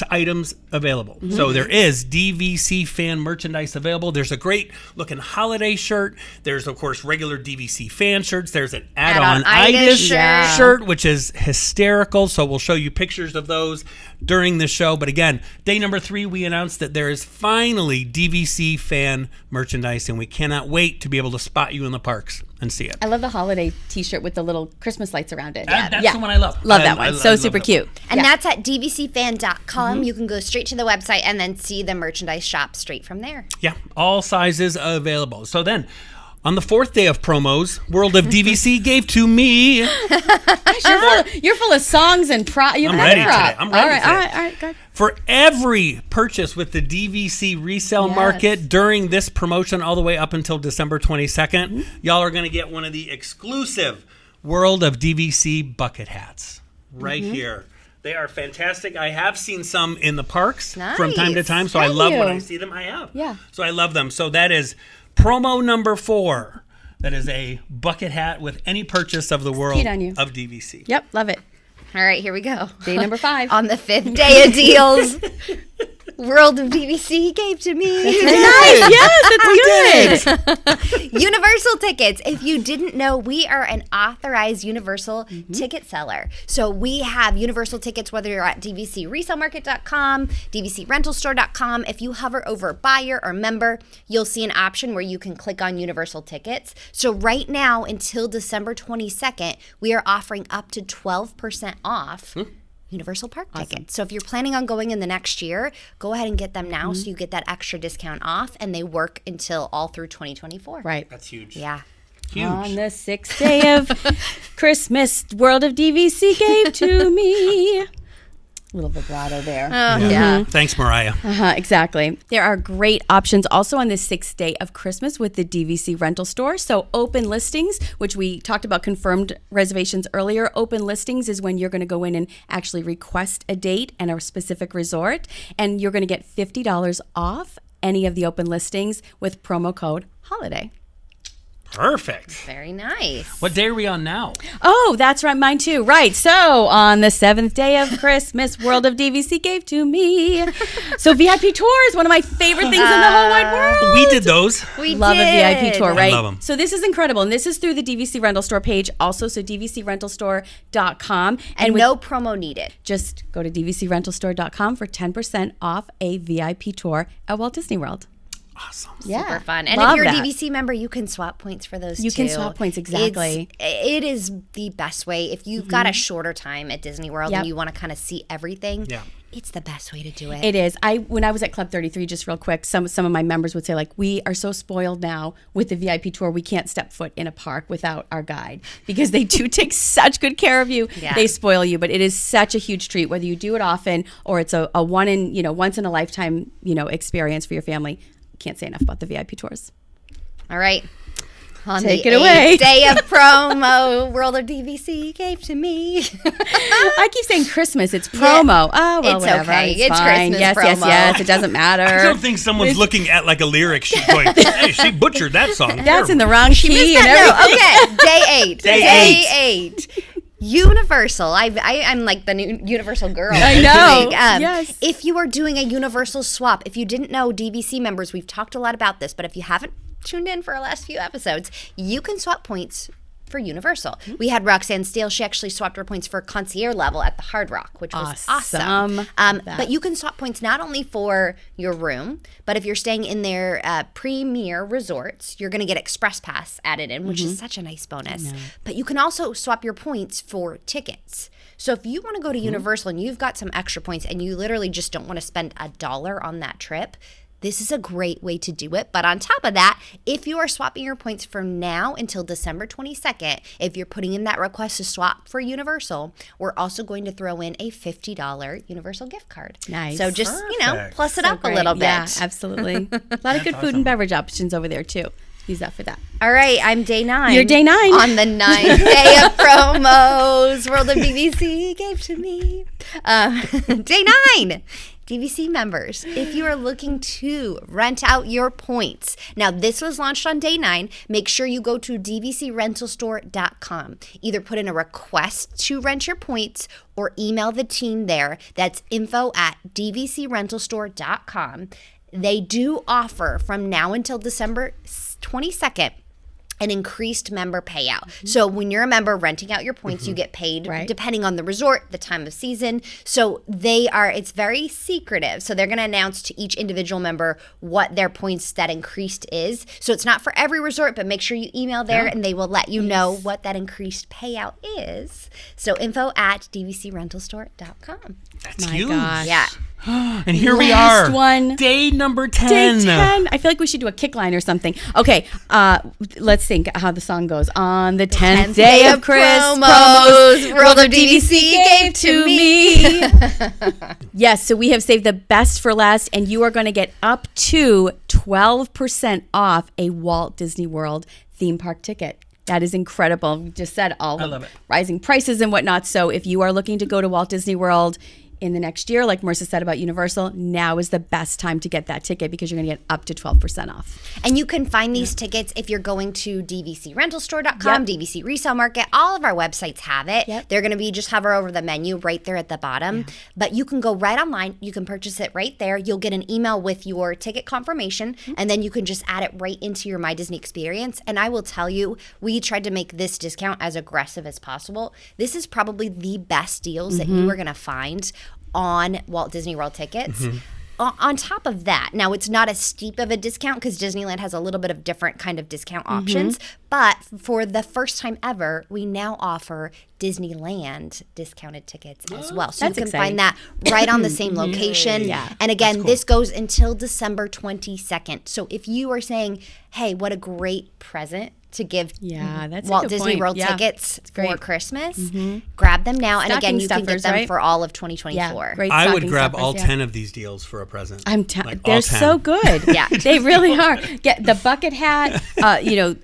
items available. Mm-hmm. So there is DVC fan merchandise available. There's a great looking holiday shirt. There's, of course, regular DVC fan shirts. There's an add-on itis shirt, which is hysterical. So we'll show you pictures of those. during the show. But again, day number 3, we announced that there is finally DVC fan merchandise, and we cannot wait to be able to spot you in the parks and see it. I love the holiday T-shirt with the little Christmas lights around it. That's the one I love. Love that one. I So super cute. And that's at dvcfan.com. You can go straight to the website and then see the merchandise shop straight from there. Yeah, all sizes available. So then, on the 4th day of promos, World of DVC gave to me. You're full of songs and I'm ready today. I'm ready today. All right, good. For every purchase with the DVC resale market during this promotion all the way up until December 22nd, y'all are going to get one of the exclusive World of DVC bucket hats right here. They are fantastic. I have seen some in the parks from time to time, so I love when I see them. I have. Yeah. So I love them. So that is promo number 4. That is a bucket hat with any purchase of the World of DVC. Yep, love it. All right, here we go. Day number 5. On the 5th day of deals, World of DVC gave to me. Nice. Yes, that's good. Universal tickets. If you didn't know, we are an authorized Universal ticket seller. So we have Universal tickets, whether you're at dvcresalemarket.com, dvcrentalstore.com. If you hover over buyer or member, you'll see an option where you can click on Universal tickets. So right now, until December 22nd, we are offering up to 12% off Universal Park tickets. So if you're planning on going in the next year, go ahead and get them now so you get that extra discount off, and they work until all through 2024. Right. That's huge. Yeah. Huge. On the 6th day of Christmas, World of DVC gave to me. Little vibrato there. Yeah. Thanks, Mariah. Exactly. There are great options also on the 6th day of Christmas with the DVC rental store. So open listings, which we talked about confirmed reservations earlier. Open listings is when you're going to go in and actually request a date and a specific resort. And you're going to get $50 off any of the open listings with promo code HOLIDAY. Perfect. Very nice. What day are we on now? Oh, that's right. Mine too. Right. So on the 7th day of Christmas, World of DVC gave to me. So VIP tours, one of my favorite things in the whole wide world. We did those. We Love did. a VIP tour, right? I love 'em. So this is incredible. And this is through the DVC rental store page also. So dvcrentalstore.com. And with- no promo needed. just go to dvcrentalstore.com for 10% off a VIP tour at Walt Disney World. Awesome. Super fun. And Love if you're that. a DVC member, you can swap points for those You too. can swap points, exactly. It is the best way. If you've got a shorter time at Disney World Yep. and you want to kind of see everything, Yeah. it's the best way to do it. It is. When I was at Club 33, just real quick, some of my members would say, like, we are so spoiled now with the VIP tour, we can't step foot in a park without our guide because they do take such good care of you. Yeah. They spoil you, but it is such a huge treat whether you do it often or it's a once in a lifetime, experience for your family. Can't say enough about the VIP tours. All right. On Take the it away. 8th day of promo, World of DVC gave to me. I keep saying Christmas. It's promo. Oh, well, It's whatever. okay. It's fine. Christmas yes, promo. yes. It doesn't matter. I don't think someone's looking at like a lyric sheet going, hey, she butchered that song. That's in the wrong key and No, everything. okay. Day 8. Day 8. Universal. I'm like the new Universal girl. I know. Yes. If you are doing a Universal swap, if you didn't know, DVC members, we've talked a lot about this, but if you haven't tuned in for our last few episodes, you can swap points for Universal. We had Roxanne Steele. She actually swapped her points for concierge level at the Hard Rock, which was awesome. But you can swap points not only for your room, but if you're staying in their premier resorts, you're going to get Express Pass added in, which is such a nice bonus. But you can also swap your points for tickets. So if you want to go to Universal and you've got some extra points and you literally just don't want to spend $1 on that trip, this is a great way to do it. But on top of that, if you are swapping your points from now until December 22nd, if you're putting in that request to swap for Universal, we're also going to throw in a $50 Universal gift card. Nice. So just, Perfect. plus it up a little bit. Yeah, absolutely. A lot of good food and beverage options over there, too. Use that for that. All right, I'm day 9. You're day 9. On the 9th day of promos, World of DVC gave to me. Day 9. DVC members, if you are looking to rent out your points. Now, this was launched on day 9. Make sure you go to dvcrentalstore.com. Either put in a request to rent your points or email the team there. That's info@dvcrentalstore.com. They do offer from now until December 22nd an increased member payout. So when you're a member renting out your points, you get paid depending on the resort, the time of season. So it's very secretive. So they're going to announce to each individual member what their points that increased is. So it's not for every resort, but make sure you email there and they will let you know what that increased payout is. So info@dvcrentalstore.com. That's huge. Gosh. Yeah. And here we Last are. one. Day number 10. Day 10. I feel like we should do a kick line or something. Okay, let's think how the song goes. On the 10th day of promos, World of DVC gave to me. Yes, so we have saved the best for last, and you are going to get up to 12% off a Walt Disney World theme park ticket. That is incredible. We just said all the rising prices and whatnot. So if you are looking to go to Walt Disney World in the next year, like Marissa said about Universal, now is the best time to get that ticket because you're going to get up to 12% off. And you can find these tickets if you're going to dvcrentalstore.com, DVC Resale Market. All of our websites have it. They're going to be just hover over the menu right there at the bottom. But you can go right online. You can purchase it right there. You'll get an email with your ticket confirmation, and then you can just add it right into your My Disney experience. And I will tell you, we tried to make this discount as aggressive as possible. This is probably the best deals that you are going to find on Walt Disney World tickets. On top of that, now it's not as steep of a discount because Disneyland has a little bit of different kind of discount options, but for the first time ever, we now offer Disneyland discounted tickets as well. So you can find that right on the same location. And again, this goes until December 22nd. So if you are saying, hey, what a great present to give Walt Disney World tickets for Christmas, grab them now. And again, you can get them for all of 2024. I would grab all 10 of these deals for a present. They're so good. They really are. Get the bucket hat.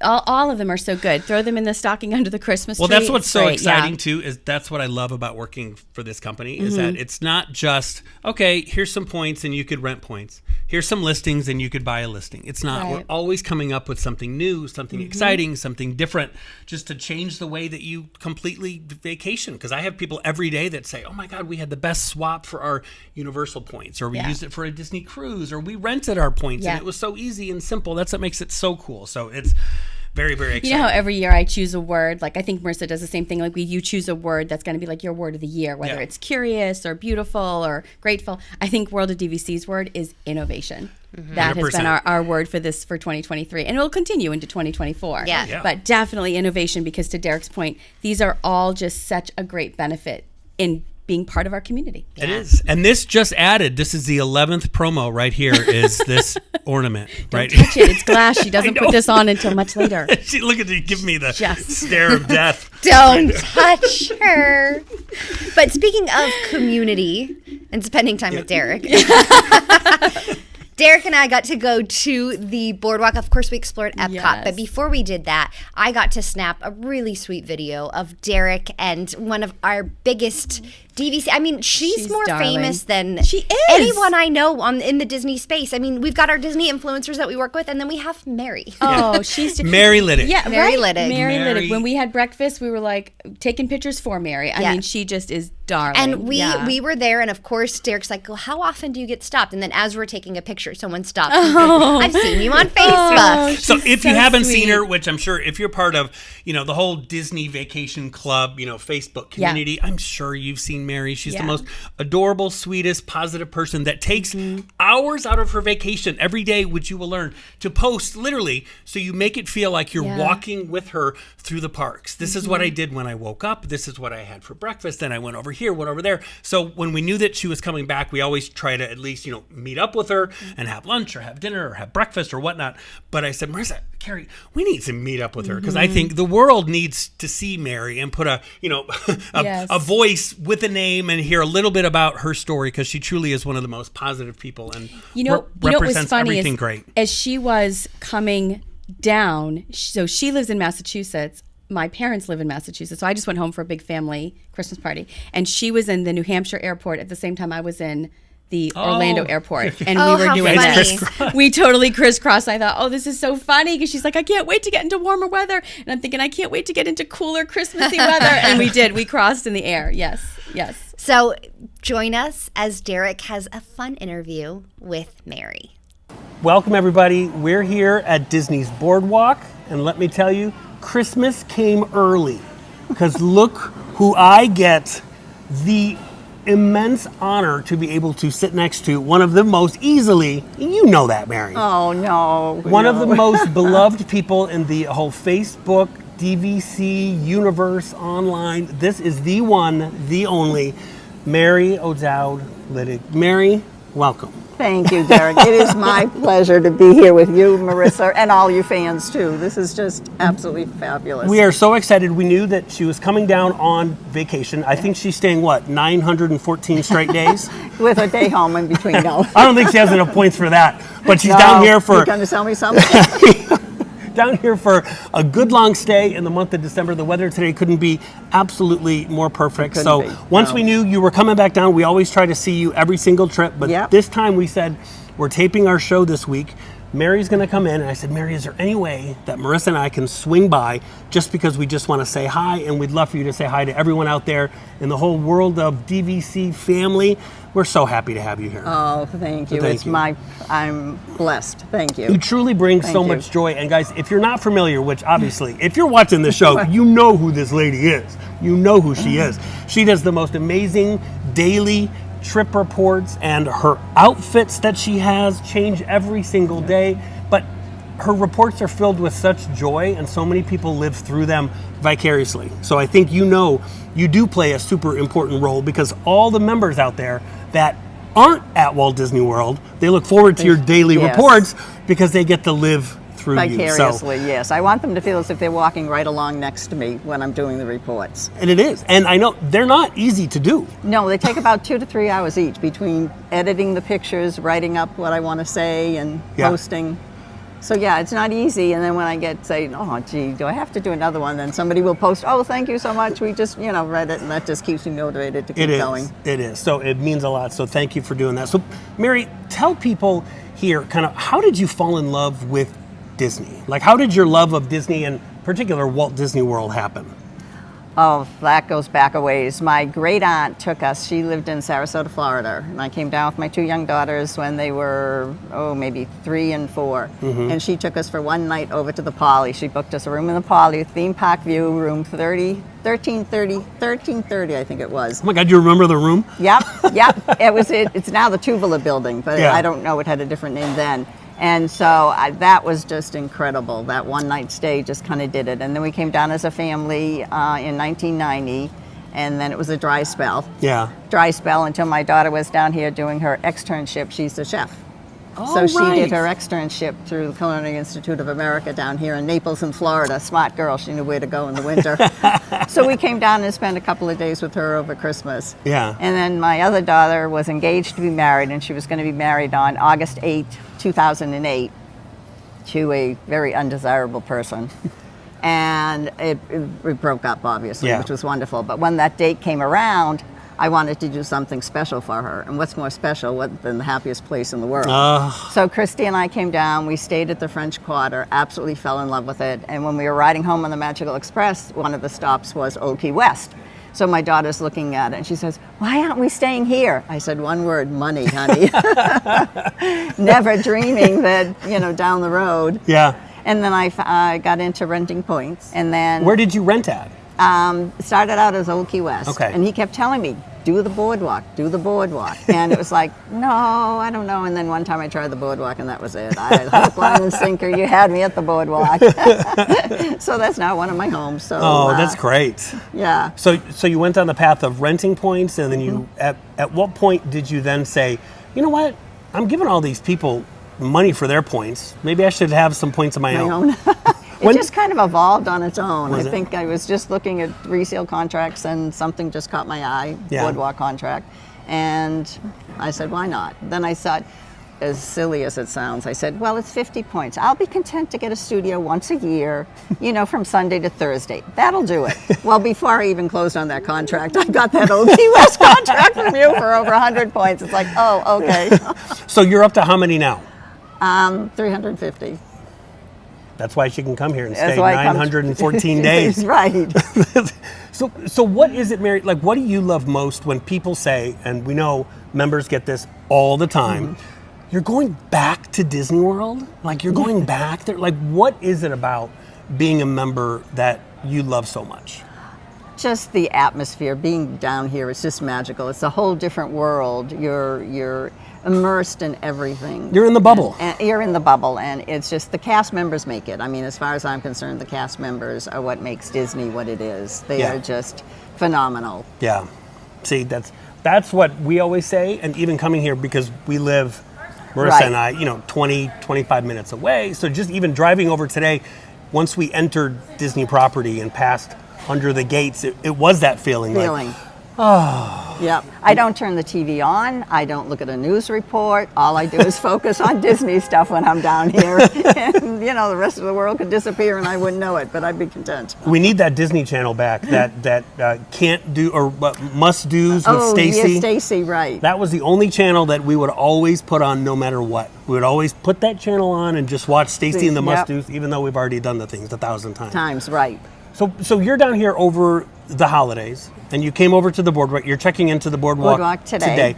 All of them are so good. Throw them in the stocking under the Christmas tree. Well, that's what's so exciting too. Is that's what I love about working for this company is that it's not just here's some points and you could rent points. Here's some listings and you could buy a listing. It's not. We're always coming up with something new, something exciting, something different, just to change the way that you completely vacation. Because I have people every day that say, oh my God, we had the best swap for our Universal points, or we used it for a Disney cruise, or we rented our points and it was so easy and simple. That's what makes it so cool. So it's very, very exciting. You know how every year I choose a word? Like I think Marissa does the same thing. Like you choose a word that's going to be like your word of the year, whether it's curious or beautiful or grateful. I think World of DVC's word is innovation. That 100%. Has been our word for 2023. And it will continue into 2024. But definitely innovation because to Derek's point, these are all just such a great benefit in being part of our community. It is. And this just added, this is the 11th promo right here is this ornament. Don't touch it. It's glass. She doesn't put this on until much later. She look at you, give me the stare of death. Don't touch her. But speaking of community and spending time with Derek, Derek and I got to go to the boardwalk. Of course, we explored Epcot. But before we did that, I got to snap a really sweet video of Derek and one of our biggest DVC. I mean, she's more famous than anyone I know in the Disney space. I mean, we've got our Disney influencers that we work with, and then we have Mary. Oh, she's Mary Liddick. Yeah, Mary Liddick. Mary Liddick. When we had breakfast, we were like taking pictures for Mary. I mean, she just is darling. And we were there, and of course, Derek's like, well, how often do you get stopped? And then as we're taking a picture, someone stopped. I've seen you on Facebook. So if you haven't seen her, which I'm sure if you're part of, the whole Disney Vacation Club, Facebook community, I'm sure you've seen Mary. She's the most adorable, sweetest, positive person that takes hours out of her vacation every day, which you will learn, to post literally so you make it feel like you're walking with her through the parks. This is what I did when I woke up. This is what I had for breakfast. Then I went over here, went over there. So when we knew that she was coming back, we always try to at least, meet up with her and have lunch or have dinner or have breakfast or whatnot. But I said, Marissa, Kerri, we need to meet up with her because I think the world needs to see Mary and put a voice with a name and hear a little bit about her story because she truly is one of the most positive people and represents everything great. As she was coming down, so she lives in Massachusetts. My parents live in Massachusetts, so I just went home for a big family Christmas party, and she was in the New Hampshire airport at the same time I was in the Orlando airport, and we were doing this. We totally crisscrossed. I thought, this is so funny because she's like, I can't wait to get into warmer weather, and I'm thinking, I can't wait to get into cooler Christmassy weather, and we did. We crossed in the air. Yes. So join us as Derek has a fun interview with Mary. Welcome everybody. We're here at Disney's Boardwalk, And let me tell you, Christmas came early. Because look who I get the immense honor to be able to sit next to one of the most easily, you know that, Mary. Oh, no. One of the most beloved people in the whole Facebook, DVC universe online. This is the one, the only, Mary O'Dowd Liddick. Mary, welcome. Thank you, Derek. It is my pleasure to be here with you, Marissa, and all you fans, too. This is just absolutely fabulous. We are so excited. We knew that she was coming down on vacation. I think she's staying, 914 straight days? With a day home in between, no. I don't think she has enough points for that. But she's No, down here for... You're going to tell me something? Down here for a good long stay in the month of December. The weather today couldn't be absolutely more perfect. So once we knew you were coming back down, we always try to see you every single trip. But this time we said, we're taping our show this week. Mary's going to come in. And I said, Mary, is there any way that Marissa and I can swing by just because we just want to say hi, and we'd love for you to say hi to everyone out there in the whole world of DVC family. We're so happy to have you here. Oh, thank you. I'm blessed. Thank you. You truly bring so much joy. And guys, if you're not familiar, which obviously, if you're watching the show, you know who this lady is. You know who she is. She does the most amazing daily trip reports, and her outfits that she has change every single day. But her reports are filled with such joy, and so many people live through them vicariously. So I think you do play a super important role, because all the members out there that aren't at Walt Disney World, they look forward to your daily reports because they get to live through vicariously, you. yes. I want them to feel as if they're walking right along next to me when I'm doing the reports. And it is. And I know they're not easy to do. No, they take about 2 to 3 hours each between editing the pictures, writing up what I want to say, and posting. So yeah, it's not easy. And then when I get saying, oh gee, do I have to do another one? Then somebody will post, oh, thank you so much. We just, read it, and that just keeps me motivated to keep going. It is. So it means a lot. So thank you for doing that. So Mary, tell people here kind of, how did you fall in love with Disney? Like, how did your love of Disney, and in particular Walt Disney World, happen? Oh, that goes back a ways. My great aunt took us. She lived in Sarasota, Florida, and I came down with my 2 young daughters when they were, maybe 3 and 4. And she took us for one night over to the Poly. She booked us a room in the Poly, theme park view, room 1330, I think it was. Oh my God, you remember the room? Yep. It's now the Tubular building, but I don't know, it had a different name then. And so that was just incredible. That one night stay just kind of did it. And then we came down as a family in 1990, and then it was a dry spell. Dry spell until my daughter was down here doing her externship. She's a chef. So she did her externship through the Culinary Institute of America down here in Naples in Florida. Smart girl, she knew where to go in the winter. So we came down and spent a couple of days with her over Christmas. And then my other daughter was engaged to be married, and she was going to be married on August 8, 2008 to a very undesirable person. And it broke up, obviously, which was wonderful. But when that date came around, I wanted to do something special for her. And what's more special than the happiest place in the world? So Christy and I came down, we stayed at the French Quarter, absolutely fell in love with it. And when we were riding home on the Magical Express, one of the stops was Old Key West. So my daughter's looking at it, and she says, why aren't we staying here? I said, one word, money, honey. Never dreaming that, down the road. And then I got into renting points. And then... Where did you rent at? Started out as Old Key West. And he kept telling me, do the boardwalk. And it was like, no, I don't know. And then one time I tried the boardwalk, and that was it. I had hook, line, and sinker. You had me at the boardwalk. So that's now one of my homes. So that's great. So you went down the path of renting points, and then you, at what point did you then say, you know what, I'm giving all these people money for their points. Maybe I should have some points of my own. It just kind of evolved on its own. I think I was just looking at resale contracts, and something just caught my eye, boardwalk contract. And I said, why not? Then I thought, as silly as it sounds, I said, well, it's 50 points. I'll be content to get a studio once a year, from Sunday to Thursday. That'll do it. Well, before I even closed on that contract, I got that Old Key West contract from you for over 100 points. It's like, oh, okay. So you're up to how many now? 350. That's why she can come here and stay 914 days. Right. So what is it, Mary, like, what do you love most when people say, and we know members get this all the time, you're going back to Disney World? Like, you're going back there? Like, what is it about being a member that you love so much? Just the atmosphere, being down here, it's just magical. It's a whole different world. You're immersed in everything. You're in the bubble. And you're in the bubble, and it's just the cast members make it. I mean, as far as I'm concerned, the cast members are what makes Disney what it is. They are just phenomenal. Yeah. See, that's what we always say, and even coming here, because we live, Marissa and I, 20, 25 minutes away. So just even driving over today, once we entered Disney property and passed under the gates, it was that feeling. Like, oh. Yeah. I don't turn the TV on. I don't look at a news report. All I do is focus on Disney stuff when I'm down here. And, the rest of the world could disappear and I wouldn't know it, but I'd be content. We need that Disney Channel back, that can't do or must do's with Stacy. Oh, yeah, Stacy, right. That was the only channel that we would always put on no matter what. We would always put that channel on and just watch Stacy and the must do's, even though we've already done the things 1,000 times. Right. So you're down here over the holidays, and you came over to the boardwalk. You're checking into the boardwalk today.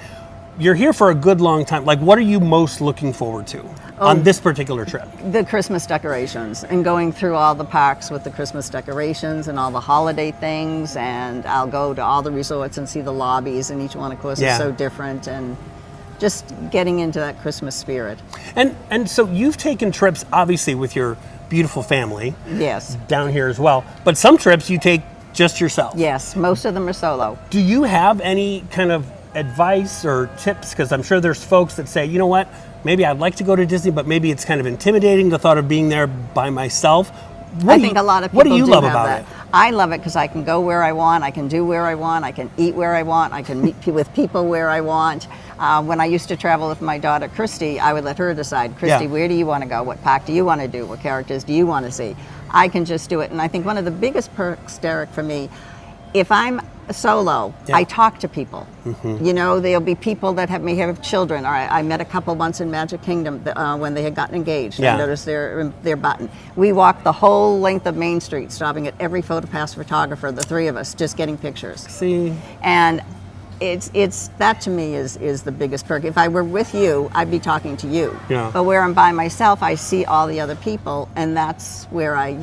You're here for a good long time. Like, what are you most looking forward to on this particular trip? The Christmas decorations and going through all the parks with the Christmas decorations and all the holiday things. And I'll go to all the resorts and see the lobbies, and each one, of course, is so different. And just getting into that Christmas spirit. And so you've taken trips, obviously, with your beautiful family. Yes. Down here as well. But some trips you take just yourself. Yes, most of them are solo. Do you have any kind of advice or tips? Because I'm sure there's folks that say, you know what, maybe I'd like to go to Disney, but maybe it's kind of intimidating, the thought of being there by myself. I think a lot of people what do you love have about that. it? I love it because I can go where I want, I can do where I want, I can eat where I want, I can meet with people where I want. When I used to travel with my daughter, Christy, I would let her decide, Christy, where do you want to go? What park do you want to do? What characters do you want to see? I can just do it. And I think one of the biggest perks, Derek, for me, if I'm solo, I talk to people. There'll be people that may have children. Or I met a couple once in Magic Kingdom when they had gotten engaged. I noticed their button. We walked the whole length of Main Street, stopping at every PhotoPass photographer, the three of us, just getting pictures. See. And it's that to me is the biggest perk. If I were with you, I'd be talking to you. Yeah. But where I'm by myself, I see all the other people, and that's where I,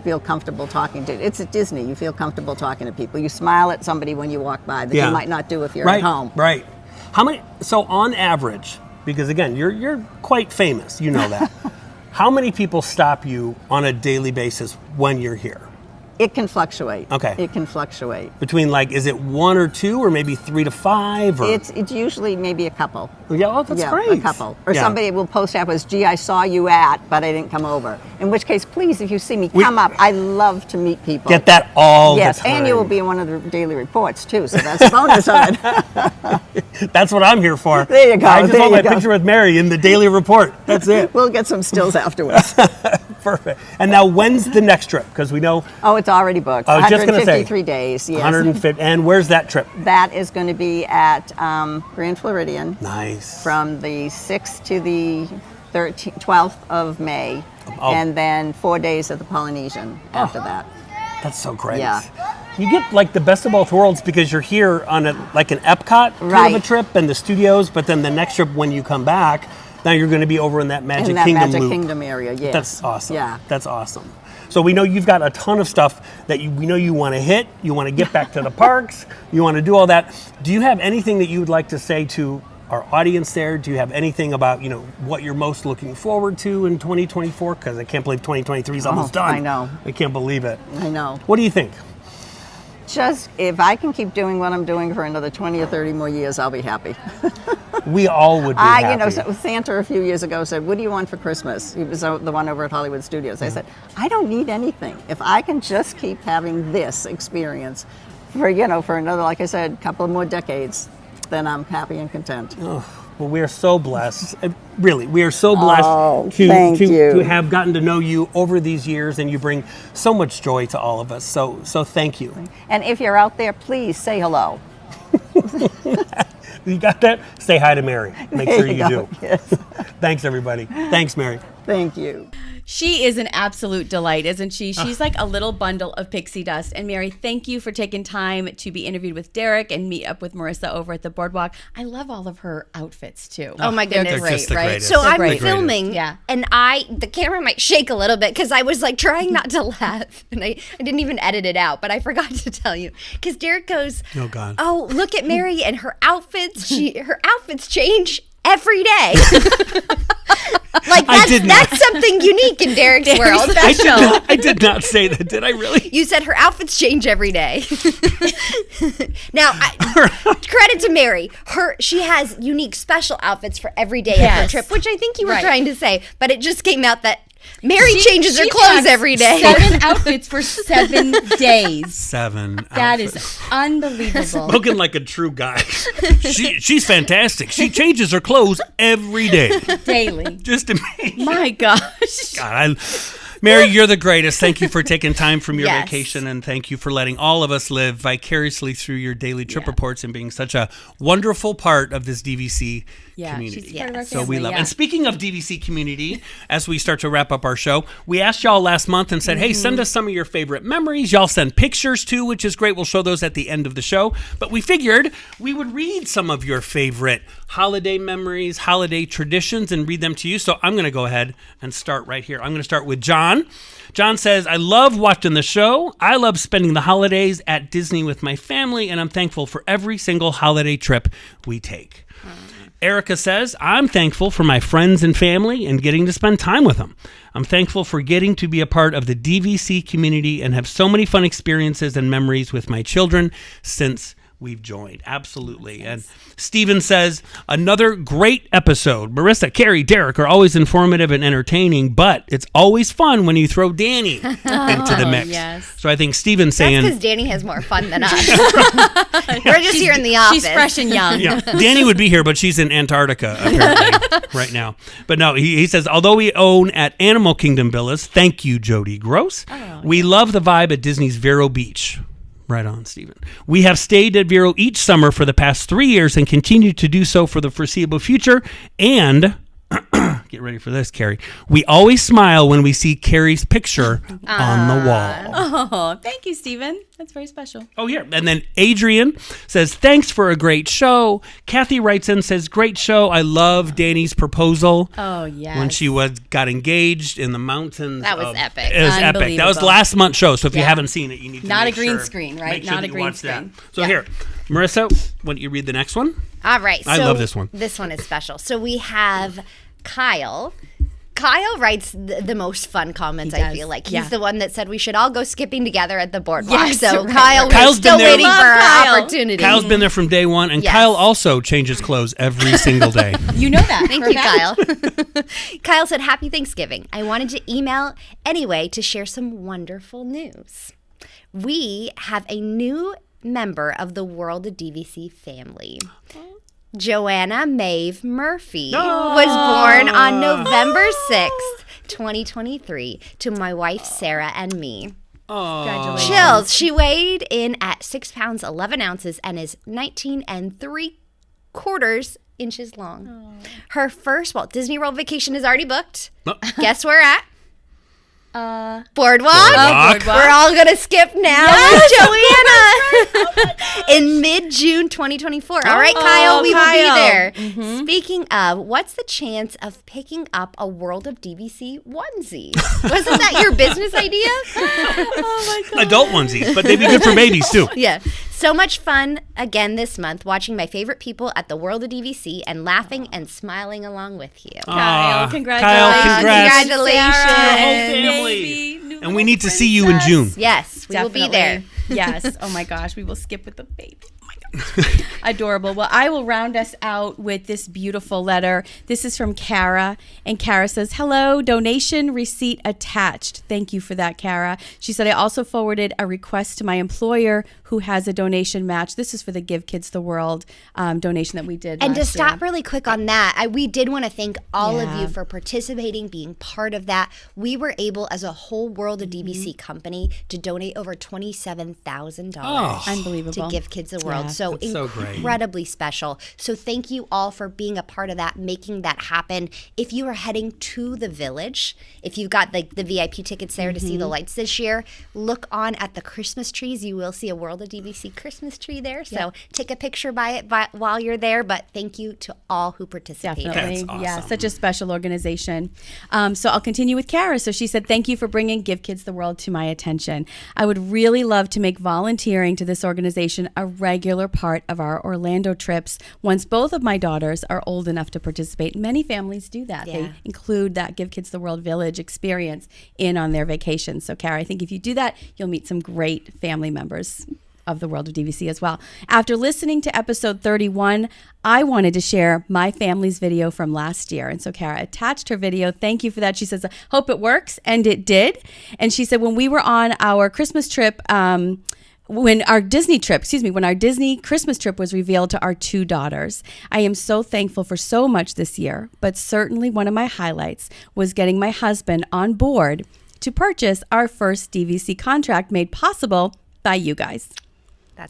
feel comfortable talking to. It's at Disney. You feel comfortable talking to people. You smile at somebody when you walk by that you might not do if you're at home. Right. How many? So on average, because again, you're quite famous. You know that. How many people stop you on a daily basis when you're here? It can fluctuate. Okay. It can fluctuate. Between is it 1 or 2 or maybe 3 to 5? Or? It's usually maybe a couple. Yeah, well, that's great. A couple. Or somebody will post afterwards, gee, I saw you but I didn't come over. In which case, please, if you see me, come up. I love to meet people. Get that all the time. Yes, and you will be in one of the daily reports, too, so that's a bonus of it. That's what I'm here for. There you go. I just want my picture with Mary in the daily report. That's it. We'll get some stills afterwards. Perfect. And now, when's the next trip? Because we know... Oh, it's already booked. I was just going to say. 153 days, yes. 150. And where's that trip? That is going to be at Grand Floridian. Nice. From the 6th to the 12th of May. Oh. And then 4 days at the Polynesian after that. That's so great. Yeah. You get the best of both worlds because you're here on an Epcot kind of a trip and the studios, but then the next trip when you come back, now you're going to be over in that Magic Kingdom loop. Kingdom area, yes. That's awesome. Yeah. That's awesome. So we know you've got a ton of stuff that we know you want to hit. You want to get back to the parks. You want to do all that. Do you have anything that you would like to say to our audience there? Do you have anything about, what you're most looking forward to in 2024? Because I can't believe 2023 is almost done. I know. I can't believe it. I know. What do you think? Just, if I can keep doing what I'm doing for another 20 or 30 more years, I'll be happy. We all would be happy. Santa a few years ago said, what do you want for Christmas? He was the one over at Hollywood Studios. I said, I don't need anything. If I can just keep having this experience for another, like I said, couple of more decades, then I'm happy and content. Oh, well, we are so blessed. Really, we are so blessed to have gotten to know you over these years, and you bring so much joy to all of us. So thank you. And if you're out there, please say hello. You got that? Say hi to Mary. Make sure you do. Yes. Thanks, everybody. Thanks, Mary. Thank you. She is an absolute delight, isn't she? She's like a little bundle of pixie dust. And Mary, thank you for taking time to be interviewed with Derek and meet up with Marissa over at the boardwalk. I love all of her outfits too. Oh my goodness. They're Great, just the right? greatest. So They're I'm great. filming, Yeah. and the camera might shake a little bit because I was like trying not to laugh, and I didn't even edit it out, but I forgot to tell you because Derek goes, Oh, God. "Oh, look at Mary and her outfits. Her outfits change every day." Like that's something unique in Derek's world. I did not say that, did I really? You said her outfits change every day. Now, credit to Mary. She has unique special outfits for every day of her trip, which I think you were trying to say, but it just came out that Mary changes her clothes every day. 7 outfits for 7 days. 7 That outfits. is unbelievable. Spoken like a true guy. She's fantastic. She changes her clothes every day. Daily. Just amazing. My gosh. God, Mary, you're the greatest. Thank you for taking time from your Yes. vacation, and thank you for letting all of us live vicariously through your daily trip reports and being such a wonderful part of this DVC community. She's part of our So we family, love. yeah. And speaking of DVC community, as we start to wrap up our show, we asked y'all last month and said, hey, send us some of your favorite memories. Y'all send pictures too, which is great. We'll show those at the end of the show. But we figured we would read some of your favorite holiday memories, holiday traditions, and read them to you. So I'm going to go ahead and start right here. I'm going to start with John. John says, I love watching the show. I love spending the holidays at Disney with my family, and I'm thankful for every single holiday trip we take. Erica says, I'm thankful for my friends and family and getting to spend time with them. I'm thankful for getting to be a part of the DVC community and have so many fun experiences and memories with my children since we've joined. Absolutely. And Steven says, another great episode. Marissa, Kerri, Derek are always informative and entertaining, but it's always fun when you throw Dani into the mix. Yes. So I think Steven's saying... That's because Dani has more fun than us. We're just here in the office. She's fresh and young. Yeah, Dani would be here, but she's in Antarctica apparently right now. But no, he says, although we own at Animal Kingdom Villas, thank you, Jody Gross. We love the vibe at Disney's Vero Beach. Right on, Stephen. We have stayed at Vero each summer for the past 3 years and continue to do so for the foreseeable future. And get ready for this, Kerri. We always smile when we see Kerri's picture on the wall. Oh, thank you, Stephen. That's very special. Oh, here. And then Adrian says, thanks for a great show. Kathy writes in, says, great show. I love Dani's proposal. Oh, yes. When she got engaged in the mountains. That was epic. It was epic. That was last month's show. So if you haven't seen it, you need to Not make a green sure- screen, make right? sure Not that a you green watch that. screen. So here, Marissa, why don't you read the next one? All right. I love this one. This one is special. So we have Kyle. Kyle writes the most fun comments, I feel like. He's the one that said we should all go skipping together at the boardwalk. Yes, so right, Kyle, we're Kyle's still been there. waiting for our opportunity. Kyle's been there from day one, and Yes. Kyle also changes clothes every single day. You know that. Thank you, Kyle. Kyle said, happy Thanksgiving. I wanted to email anyway to share some wonderful news. We have a new member of the World of DVC family. Joanna Maeve Murphy was born on November 6th, 2023, to my wife Sarah and me. Congratulations. Chills. She weighed in at 6 pounds 11 ounces and is 19 3/4 inches long. Her first Walt Disney World vacation is already booked. Oh. Guess where at? Boardwalk. Boardwalk. We're all gonna skip now with Joanna in mid-June 2024. All right, Kyle, we will be there. Speaking of, what's the chance of picking up a World of DVC onesie? Wasn't that your business idea? Oh, my God. Adult onesies, but they'd be good for babies too. Yeah. So much fun again this month watching my favorite people at the World of DVC and laughing and smiling along with you. Kyle, Aw, congratulations. Kyle, congrats. Congratulations. Sarah, Your whole family. baby, new And we little need to see you in princess. June. Yes, we will be there. Yes. Oh my gosh, we will skip with the baby. Oh my gosh. Adorable. Well, I will round us out with this beautiful letter. This is from Kara, and Kara says, "Hello, donation receipt attached." Thank you for that, Kara. She said, "I also forwarded a request to my employer who has a donation match." This is for the Give Kids the World donation that we did. And to last stop year. really quick on that, we did want to thank all of Yeah. you for participating, being part of that. We were able, as a whole World of DVC company, to donate over $27,000 Oh. Unbelievable. to Give Kids the World. Yeah. So so great. incredibly special. So thank you all for being a part of that, making that happen. If you are heading to the village, if you've got the VIP tickets there to see the lights this year, look on at the Christmas trees. You will see a World of DVC Christmas tree there. So take a picture while you're there. But thank you to all who participated. Definitely. That's awesome. Yeah, such a special organization. So I'll continue with Kara. So she said, thank you for bringing Give Kids the World to my attention. I would really love to make volunteering to this organization a regular part of our Orlando trips once both of my daughters are old enough to participate. Many families do that. Yeah. They include that Give Kids the World Village experience in on their vacations. So Kara, I think if you do that, you'll meet some great family members of the World of DVC as well. After listening to episode 31, I wanted to share my family's video from last year. And so Kara attached her video. Thank you for that. She says, hope it works. And it did. And she said, when we were on our Christmas trip, when our Disney Christmas trip was revealed to our 2 daughters. I am so thankful for so much this year, but certainly one of my highlights was getting my husband on board to purchase our first DVC contract made possible by you guys.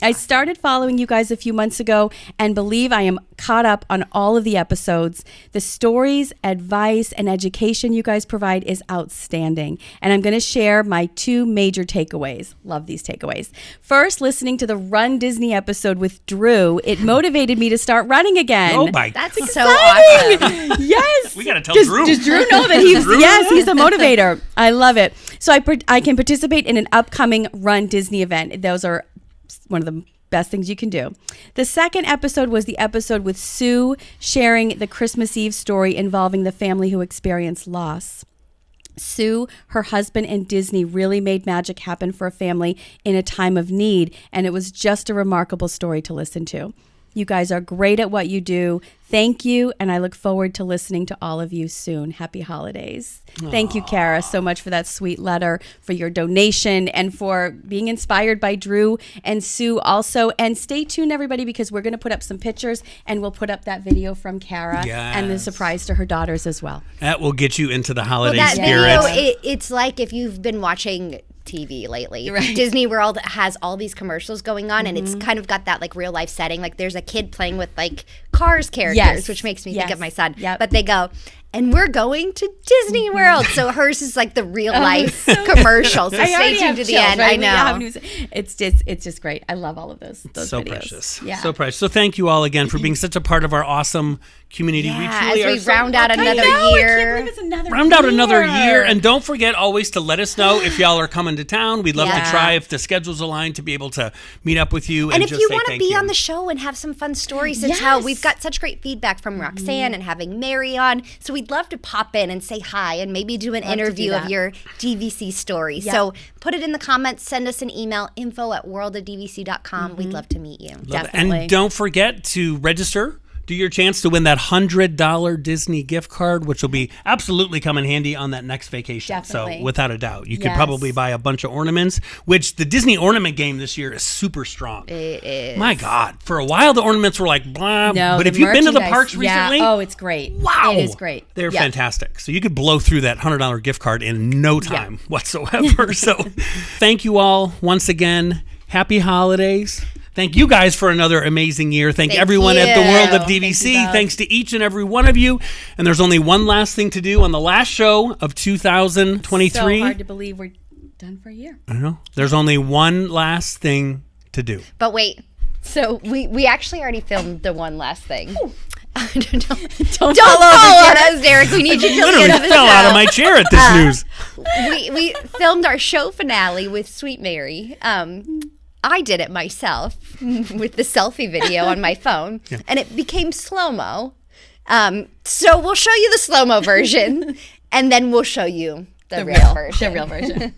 I started following you guys a few months ago and believe I am caught up on all of the episodes. The stories, advice, and education you guys provide is outstanding. And I'm going to share my 2 major takeaways. Love these takeaways. First, listening to the Run Disney episode with Drew, it motivated me to start running again. Oh my! That's so awesome. Yes. We got to tell Drew. Does Drew know that he's he's a motivator. I love it. So I can participate in an upcoming Run Disney event. Those are one of the best things you can do. The second episode was the episode with Sue sharing the Christmas Eve story involving the family who experienced loss. Sue, her husband, and Disney really made magic happen for a family in a time of need, and it was just a remarkable story to listen to. You guys are great at what you do. Thank you, and I look forward to listening to all of you soon. Happy holidays. Aww. Thank you, Kara, so much for that sweet letter, for your donation, and for being inspired by Drew and Sue also. And stay tuned, everybody, because we're going to put up some pictures, and we'll put up that video from Kara and the surprise to her daughters as well. That will get you into the holiday that spirit. Video, it's like if you've been watching TV lately. Right. Disney World has all these commercials going on, and it's kind of got that like real life setting. Like there's a kid playing with like Cars characters, which makes me think of my son. Yep. But they go, and we're going to Disney World. So hers is like the real life commercial. So stay tuned to the end. Right? I know. It's just great. I love all of those so videos. Precious. Yeah. So precious. So thank you all again for being such a part of our awesome community. Yeah, we as we round out another year. I can't believe it's another round out another year. And don't forget always to let us know if y'all are coming to town. We'd love to try, if the schedules align, to be able to meet up with you. And if just you want to be on the show and have some fun stories to tell, we've got such great feedback from Roxanne and having Mary on. So we'd love to pop in and say hi and maybe do an interview of your DVC story. Yep. So put it in the comments, send us an email, info@worldofdvc.com. We'd love to meet you. Definitely. And don't forget to register. Do your chance to win that $100 Disney gift card, which will be absolutely come in handy on that next vacation. Definitely. So without a doubt, you could probably buy a bunch of ornaments, which the Disney ornament game this year is super strong. It is. My God. For a while, the ornaments were like, blah. No, but if you've been to the parks recently. Oh, it's great. Wow. It is great. They're fantastic. So you could blow through that $100 gift card in no time whatsoever. So thank you all once again. Happy holidays. Thank you guys for another amazing year. Thank everyone at the World of DVC. Thanks to each and every one of you. And there's only one last thing to do on the last show of 2023. So hard to believe we're done for a year. I know. There's only one last thing to do. But wait. So we actually already filmed the one last thing. Don't fall on us, Derek. We need you to literally get fell out of my chair at this news. We filmed our show finale with Sweet Mary. I did it myself with the selfie video on my phone, and it became slow-mo. So we'll show you the slow-mo version, and then we'll show you the real version. The real version.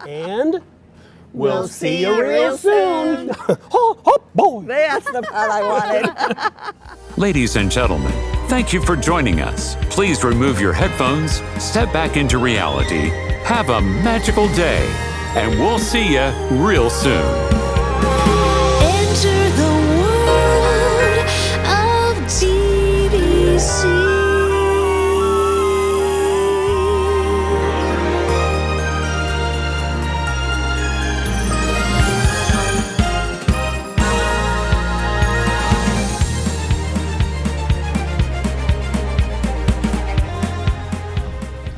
And we'll see you real soon. Hop, boy. That's the part I wanted. Ladies and gentlemen, Thank you for joining us. Please remove your headphones, step back into reality, have a magical day, and we'll see you real soon. Enter the world of DVC.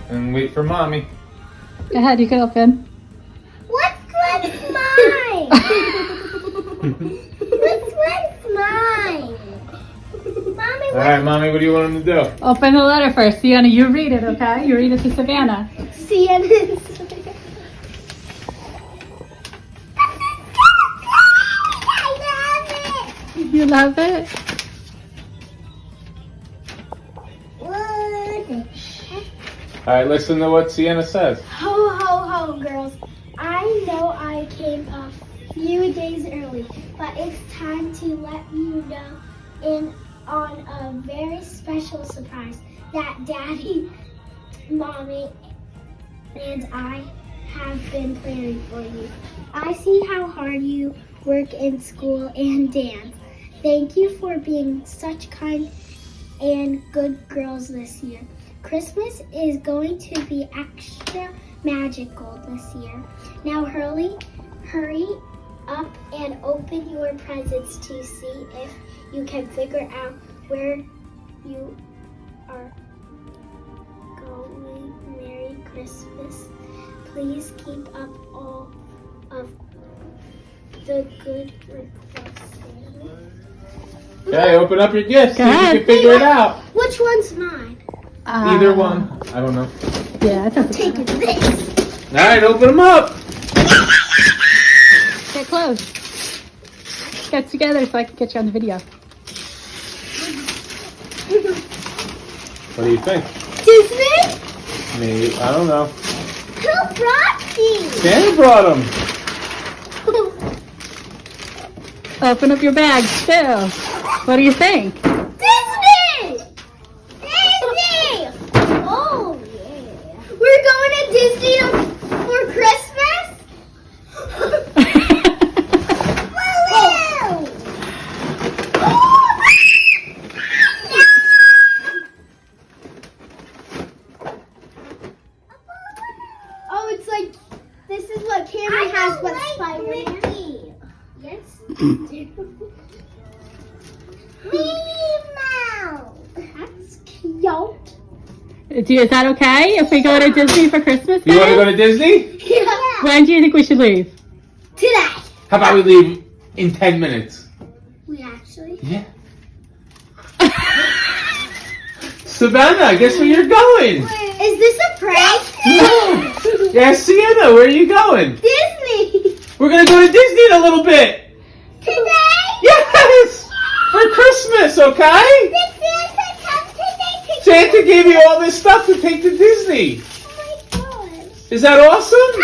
And wait for mommy. Go ahead, you can open. What's mine? What's mine? Mommy, All right, mommy, what do you want him to do? Open the letter first. Sienna, you read it, okay? You read it to Savannah. CNN. You love it? All right, listen to what Sienna says. Ho, ho, ho, girls. I know I came a few days early, but it's time to let you know on a very special surprise that Daddy, Mommy, and I have been planning for you. I see how hard you work in school and dance. Thank you for being such kind and good girls this year. Christmas is going to be extra magical this year. Now hurry up and open your presents to see if you can figure out where you are going. Merry Christmas. Please keep up all of the good requests. Okay, open up your gifts. See if ahead. you can figure it out. Which one's mine? Either one. I don't know. Yeah, I think Take this. All right, open them up. Get close. Get together so I can get you on the video. What do you think? Disney? Maybe. I don't know. Who brought these? Santa brought them. Open up your bag too. What do you think? Disney! Disney! Oh, yeah. We're going to Disney for Christmas? Woo! Oh, it's like, this is what Kerri has, but Spider-Man. Yes. Minnie Mouse. That's cute. Is that okay if we go to Disney for Christmas? You want to then? go to Disney? Yeah. When do you think we should leave? Today. How about we leave in 10 minutes? We actually. Yeah. Savannah, guess where you're going? Is this a prank? No. Yeah, Sienna, where are you going? Disney. We're going to go to Disney in a little bit. Today? Yes! For Christmas, okay? Did Santa come today? Santa gave you all this stuff to take to Disney. Oh my gosh. Is that awesome?